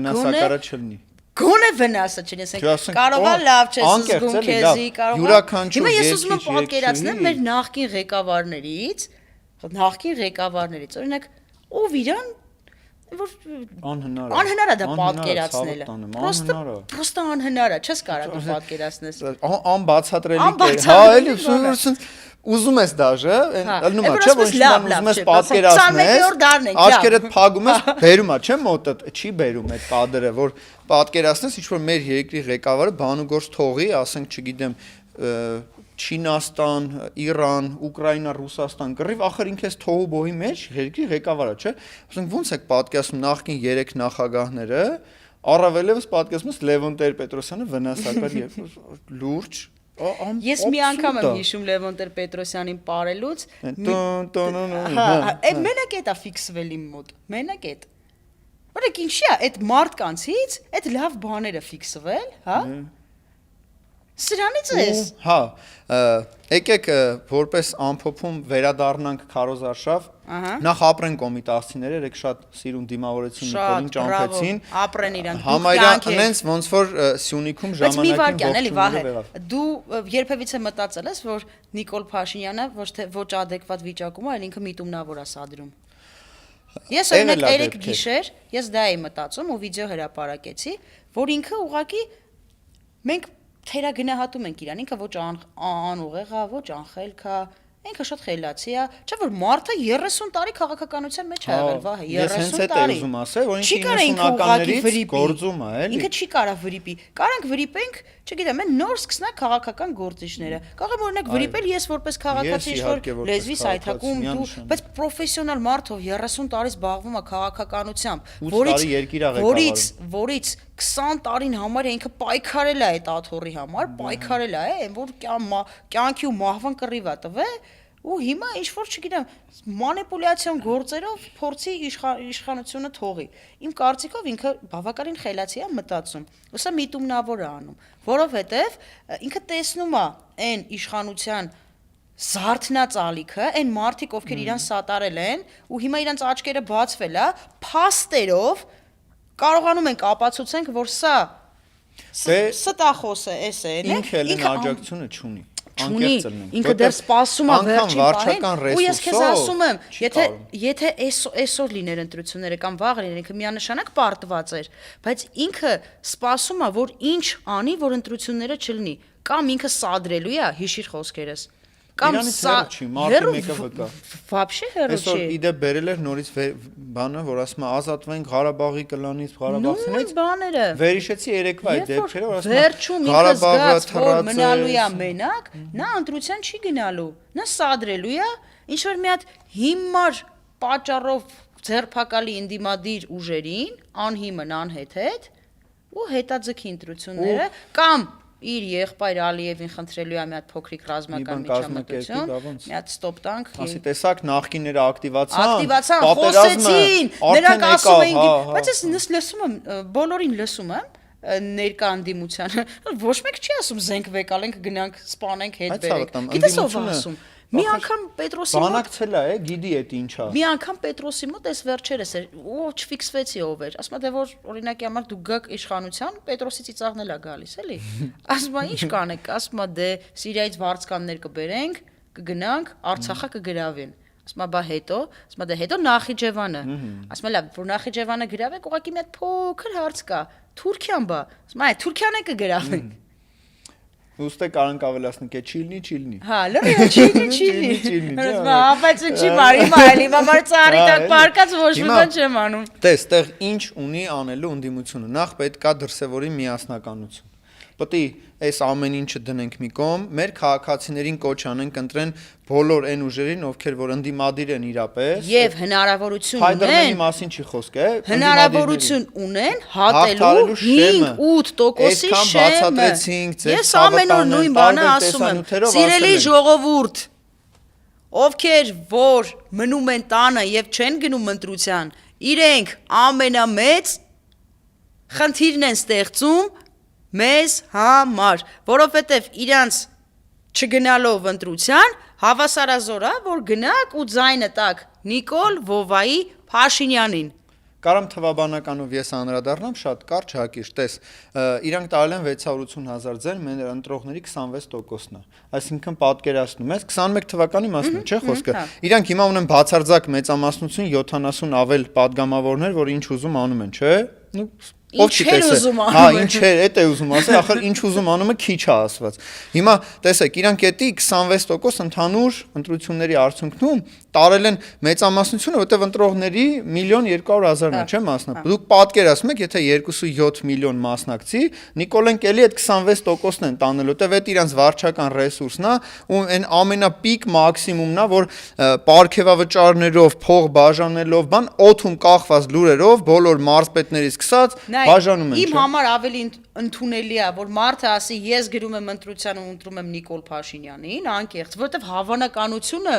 գոնե վնասը չնի, ասենք կարողա լավ չես զգում քեզի, կարողա։ Հիմա ես ուզում եմ պատկերացնել մեր նախկին ղեկավարներից, օրինակ, ով իրան որ անհնար է դա պատկերացնելը։ Պրոստը անհնար է, չես կարող դու պատկերացնես։ Անբացատրելի է։ Հա, էլի ուզում ես դաժե, ելնում է, չէ՞, որ ուզում ես պատկերացնես, աչքերդ փակում ես, բերում է, չէ՞, մոտդ, չի բերում այդ կադրը, որ պատկերացնես, ինչ որ մեր երկրի ղեկավարը բանուգործ թողի, ասենք, չգիտեմ, Չինաստան, Իրան, Ուկրաինա, Ռուսաստան կռիվ, ախր ինքես թողու բոհի մեջ երկրի ղեկավարը, չէ՞։ Ասենք ո՞նց եք պատկերացնում նախկին 3 նախագահները, առավելևս պատկերացնում ես Լևոն Տեր-Պետրոսյանը վնասակար եւ լուրջ Ես մի անգամ եմ հիշում Լևոն Տեր-Պետրոսյանին ապարելուց։ Մենակ էտա ֆիքսվել իմ մոտ։ Մենակ էտ։ Որեք ինչի՞ է այդ մարդկանցից այդ լավ բաները ֆիքսվել, հա։ Սրանից էս։ Հա, եկեք որպես ամփոփում վերադառնանք քարոզարշավ։ Նախ ապրեն կոմիտասցիները, երեք շատ սիրուն դիմավորեցին Նիկոլին, ճամփեցին։ Ապրեն իրանք։ Համարյա այնց ոնց որ Սյունիքում ժամանակին ողջունվել։ Դու երբևիցե մտածել ես, որ Նիկոլ Փաշինյանը ոչ adekvat վիճակում է, այլ ինքը միտումնավոր է սադրում։ Ես օրինակ երեք գիշեր, ես դա էի մտածում ու վիդեո հրապարակեցի, որ ինքը ուղղակի մենք թերագնահատում ենք իրան, ինքը ոչ անուղեղ է, ոչ անխելք է, ինքը շատ խելացի է, չէ՞ որ մարդը 30 տարի քաղաքականության մեջ է եղել, վահե, 30 տարի։ Ես հենց այդ ուզում ասել, որ ինքը 90-ականներից գործում է, էլի։ Ինքը չի կարա վրիպի։ Կարանք վրիպենք, չգիտեմ, այն նոր սկսնակ քաղաքական գործիչները։ Կարող եմ օրինակ վրիպել ես որպես քաղաքացի, ինչ-որ լեզվի սայթակում դու, բայց պրոֆեսիոնալ մարդով 30 տարի զբաղվում է քաղաքականությամբ, որից 20 տարին համար ինքը պայքարել է այդ աթոռի համար, պայքարել է, այն որ կյանքի ու մահվան կռիվ է տվել, ու հիմա ինչ որ չգիտեմ, մանիպուլյացիոն գործերով փորձի իշխանությունը թողի։ Իմ կարծիքով ինքը բավականին խելացի է մտածում։ Ոսա միտումնավոր է անում, որովհետև ինքը տեսնում է այն իշխանության զարթնածալիքը, այն մարդիկ, ովքեր իրան սատարել են, ու հիմա իրանց աչքերը բացվել է, փաստերով կարողանում ենք ապացուցենք, որ սա ստախոս է, էս է, ինքը էլ աջակցությունը չունի։ Ինքը դեռ սպասում է վերջին պահին, ու ես քեզ ասում եմ, եթե այսօր լիներ ընտրությունները կամ վաղ լիներ, ինքը միանշանակ պարտված էր, բայց ինքը սպասում է, որ ինչ անի, որ ընտրությունները չլինի, կամ ինքը սադրելու է, հիշիր խոսքերս։ Կամ սա մարտի մեկը վկա։ Вообще հերո չի։ Այսօր իդե բերել էր նորից բանը, որ ասում է ազատվենք Ղարաբաղի կլանից, Ղարաբաղցիներից։ Բաները։ Վերհիշեցի երեկվա այդ դեպքերը, որ ասում է վերջում ինքը զգաց, որ մնալու է մենակ, նա ընտրության չի գնալու։ Նա սադրելու է, ինչ որ մի հատ հիմար պատճառով ձերբակալի ինդիմադիր ուժերին, անհիմն անհեթեթ, ու հետաձգի ընտրությունները կամ իր եղբայր Ալիևին խնդրելու է մի հատ փոքրիկ ռազմական միջամտություն, մի հատ ստոպ տանք։ Ասի տեսակ նախկինները ակտիվացան, խոսեցին, նրանք ասում էին, բայց ես լսում եմ, բոլորին լսում եմ ներկա անդիմությանը, ոչ մեկ չի ասում զենք վեկալենք, գնանք սպանենք, հետ բերենք։ Գիտես ով ասում։ Մի անգամ Պետրոսի մոտ բանակցել է, գիտի էդ ինչա։ Մի անգամ Պետրոսի մոտ էս վերջերս էր, ու չֆիքսվեցի ով էր։ Ասում է դե որ օրինակի համար դու գաք իշխանության, Պետրոսի ծիծաղն էլ է գալիս, էլի։ Ասում է ինչ կանեք, ասում է դե Սիրիայից վարձկաններ կբերենք, կգնանք, Արցախը կգրավեն։ Ասում է բա հետո, ասում է դե հետո Նախիջևանը։ Ասում է լավ, որ Նախիջևանը գրավեք, ուղղակի մի հատ փոքր հարց կա։ Թուրքիան բա։ Ասում է Թուրքիան է կգրավենք։ Ուստե կարանք ավելացնենք, է չիլնի։ Հա, լավ, չիլնի։ Բայց չի մարի, մայլի, մամար ծառի տակ պարկած ոչ մի բան չեմ անում։ Տես, տեղ ինչ ունի անելու ընդդիմությունը։ Նախ պետք է դրսևորի միասնականություն։ Պետք է այս ամեն ինչը դնենք մի կողմ, մեր քաղաքացիներին կոչ անենք ընտրեն բոլոր այն ուժերին, ովքեր որ ընդդիմադիր են իրապես։ Եվ հնարավորություն ունեն։ Հայդարմենի մասին չի խոսք, է։ Հնարավորություն ունեն հատելու 5-8%-ի շեմը։ Ես ամեն օր նույն բանը ասում եմ։ Սիրելի ժողովուրդ, ովքեր որ մնում են տանը եւ չեն գնում ընտրության, իրենք ամենամեծ խնդիրն են ստեղծում մեզ համար, որովհետև իրանց չգնալով ընտրության հավասարազոր է, որ գնաք ու ձայնը տակ Նիկոլ Վովայի Փաշինյանին։ Կարամ թվաբանականով ես անդրադառնամ շատ կարճ հակիր, տես, իրանք տարել են 680,000 ձեն, մեր ընտրողների 26%-ն է, այսինքն պատկերացնում ես, 21 թվականի մասին, չէ՞ խոսքը, իրանք հիմա ունեն բացարձակ մեծամասնություն 70 ավել падգամավորներ, որ ինչ ուզում անում են, չէ՞։ Ով չի տեսել։ Հա, ինչ էր, էդ է ուզում ասել, ախր ինչ ուզում անումը քիչ է ասված։ Հիմա տեսեք, իրանք էդի 26% ընդհանուր ընտրությունների արդյունքում տարել են մեծամասնությունը, որտեղ ընտրողների 1,200,000-ն է, չէ՞ մասնա։ Դուք պատկերացնում եք, եթե 2.7 միլիոն մասնակցի, Նիկոլեն Կելի այդ 26%-ն են տանել, որտեղ այդ իրանց վարչական ռեսուրսն է, ու այն ամենապիկ մաքսիմումն է, որ պարգևավճարներով, փող բաժանելով, բան օթում կախված լուրերով, բոլոր մարզպետներից սկսած բաժանում են։ Իմ համար ավելի ընդունելի է, որ մարդը ասի ես գրում եմ ընտրության ու ընտրում եմ Նիկոլ Փաշինյանին, անկեղծ, որովհետև հավանականությունը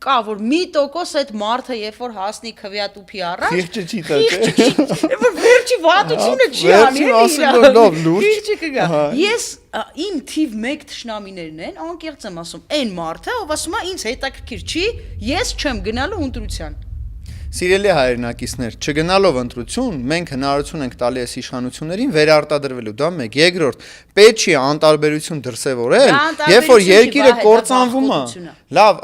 կա որ մի տոկոս այդ մարդը երբ որ հասնի քվեատուփի առաջ Խիղճը չի տա, չէ։ որ վերջի վատությունը չի անի վերջին ասել որ լավ լուրջ։ Խիղճը կգա ես իմ թիվ 1 թշնամիներն են անկեղծ եմ ասում այն մարդը ով ասում է ինձ հետաքրքիր չի ես չեմ գնալու ընտրության Սիրելի հայրենակիցներ, չգնալով ընտրություն, մենք հնարավորություն ենք տալի այս իշխանություններին վերարտադրվելու, դա մեկ, երկրորդ, պետք չի անտարբերություն դրսևորել, երբ որ երկիրը կործանվում է, լավ,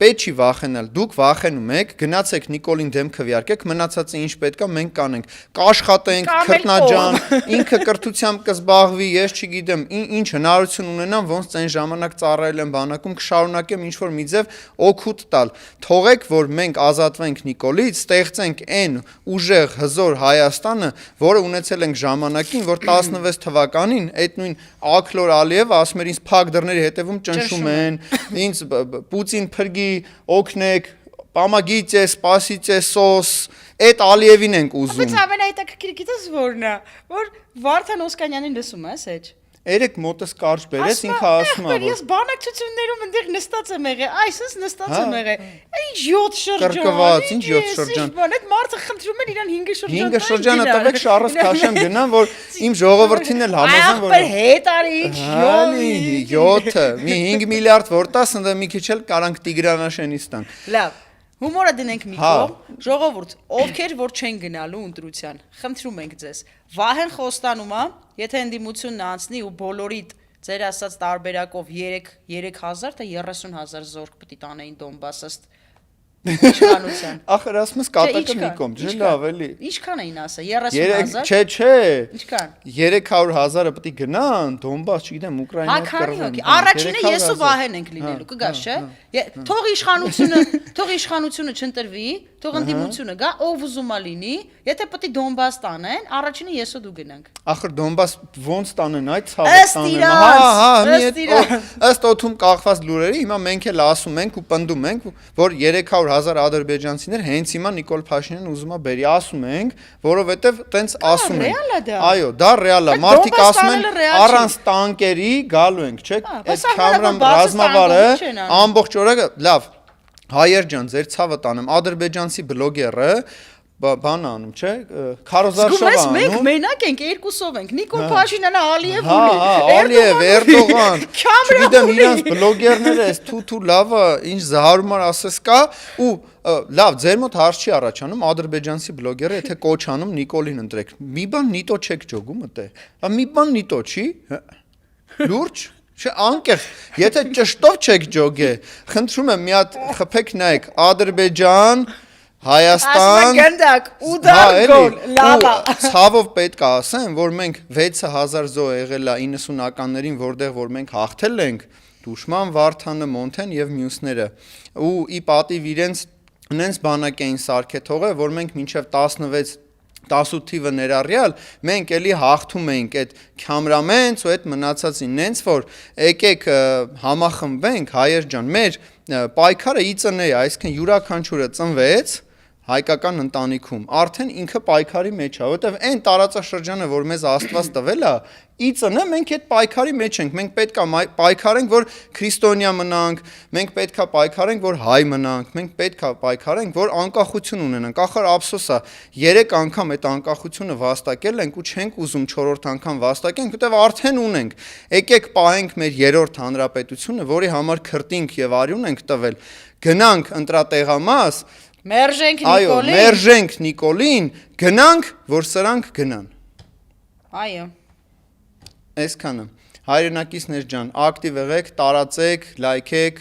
պետք չի վախենալ, դուք վախենում եք, գնացեք Նիկոլին դեմ քվեարկեք, մնացածը ինչ պետք է մենք կանենք, կաշխատենք, քրտնաջան, ինքը կրթությամբ կզբաղվի, ես չգիտեմ, ինչ հնարավորություն ունենամ, ոնց այն ժամանակ ծառայել եմ բանակում, կշարունակեմ ինչ որ մի ձև օգուտ տալ, թողեք, որ մենք ազատվենք Նիկոլից ստեղծենք այն ուժեղ հզոր Հայաստանը, որը ունեցել ենք ժամանակին, որ 16 թվականին այդ նույն Աքլոր Ալիևը ասում էր ինձ փակ դռների հետևում ճնշում են, ինձ Պուտին փրկի, օգնեք, պամագիցե, սպասիցե, սոս, այդ Ալիևին ենք ուզում։ Բայց ամենահետաքրքիրը գիտես որն է, որ Վարդան Օսկանյանին լսում ես, էջ։ Երեք մոտս կարճ բերես ինքը ասում է ես բանակցություններում այնտեղ նստած եմ եղել, այսպես նստած եմ եղել։ Ինչ 7 շրջան։ Կրկված, ինչ 7 շրջան։ Այդ մարդը խնդրում են իրան 5 շրջան։ 5 շրջանը տվեք շարս քաշեմ գնամ, որ իմ ժողովրդին էլ համոզեմ, որ հետ արի, ինչ 7-ը, մի 5 միլիարդ որ տաս, ընդ մի քիչ էլ կարանք Տիգրանաշենից տանք։ Լավ։ Հումորը դնենք մի կողմ, ժողովուրդ, ովքեր որ չեն գնալու ընտրության, խնդրում ենք ձեզ, Վահեն Խոստանում է, եթե ընդդիմությունն անցնի ու բոլորիդ ձեր ասած տարբերակով 3000 թե 30000 զորք պետք է տանեին Դոնբաս ըստ իշխանության։ Ախր ասում ես կատակը մի կողմ, չէ՞ լավ էլի։ Ինչքան էին ասա 30000։ Չէ։ Ինչքան։ 300,000-ը պետք է գնան, Դոնբաս, չգիտեմ, Ուկրաինա կռվեն։ Առաջինը ես ու Վահեն ենք լինելու, կգաս, չէ։ Թող իշխանությունը չընտրվի, թող ընդդիմությունը գա, ով ուզում է լինի, եթե պետք է Դոնբաս տանեն, առաջինը ես ու դու գնանք։ Ախր Դոնբաս ոնց տանեն, այդ ցավը տանեն։ Ըստ օթում կախված լուրերի, հիմա մենք էլ ասում ենք ու պնդում ենք, որ 300,000 ադրբեջանցիներ հենց հիմա Նիկոլ Փաշինյանն ուզում է բերի, ասում ենք, որովհետև տենց ասում են։ Այո, դա ռեալ է։ Մարդիկ ասում են առանց տանկերի գալու ենք, չէ՞։ Այդ Քամրամ ռազմավարը ամբողջ օրը լավ Հայեր ջան, ձեր ցավը տանեմ, ադրբեջանցի բլոգերը բան անում, չէ, Քարոզարշավը անում։ Մենք մենակ ենք, երկուսով ենք, Նիկոլ Փաշինյանը, Ալիև ունի։ Ալիև, Էրդողան։ Չգիտեմ, իրանց բլոգերները էս թութու լավը, ինչ զարհարումար ասես կա ու լավ, ձեր մոտ հարց չի առաջանում, ադրբեջանցի բլոգերը եթե կոչ անում Նիկոլին ընտրեք։ Մի բան նիտո չեք ջոգում ըտե։ Մի բան նիտո չի։ Լուրջ Չէ, անկեղծ, եթե ճշտով չեք ջոգե, խնդրում եմ մի հատ խփեք նայեք Ադրբեջան, Հայաստան, գնդակ, ուդար գոլ, լավա։ Ցավով պետք է ասեմ, որ մենք 6000 զո եղել է 90-ականներին, որտեղ որ մենք հաղթել ենք, Դուշման, Վարդանը, Մոնթեն եւ մյուսները։ Ու ի պատիվ իրենց նենց բանակ էին սարքե թողել, որ մենք մինչեւ 18 թիվը ներառյալ մենք էլի հաղթում էինք այդ Քամրամենց ու այդ մնացածին նենց որ եկեք համախմբենք հայեր ջան մեր պայքարը ԻԾՆ-ի է այսինքն յուրաքանչյուրը ծնվեց հայկական ընտանիքում արդեն ինքը պայքարի մեջ է որովհետև այն տարածաշրջանը որ մեզ Աստված տվել է ԻԾՆ մենք այդ պայքարի մեջ ենք մենք պետքա պայքարենք որ քրիստոնյա մնանք մենք պետքա պայքարենք որ հայ մնանք մենք պետքա պայքարենք որ անկախություն ունենանք ախր ափսոս է 3 անգամ այդ անկախությունը վաստակել ենք ու չենք ուզում 4-րդ անգամ վաստակենք որովհետև արդեն ունենք եկեք պահենք մեր 3-րդ հանրապետությունը որի համար քրտինք եւ արյուն ենք տվել գնանք ընտրատեղամաս Մերժենք Նիկոլին։ Այո, մերժենք Նիկոլին, գնանք, որ սրանք գնան։ Այո։ Այսքանը։ Հայրենակիցներ ջան, ակտիվ եղեք, տարածեք, լայքեք,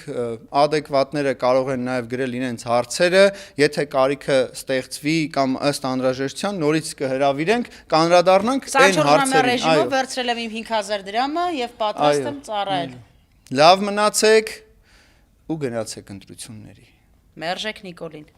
adekvatները կարող են նաև գրել իրենց հարցերը, եթե կարիքը ստեղծվի կամ ըստ անհրաժեշտության նորից կհրավիրենք, կանրադառնանք այն հարցերին։ ռեժիմով վերցրել եմ իմ 5000 դրամը եւ պատրաստ եմ ծառայել։ Լավ մնացեք ու գնացեք ընտրությունների։ Մերժեք Նիկոլին։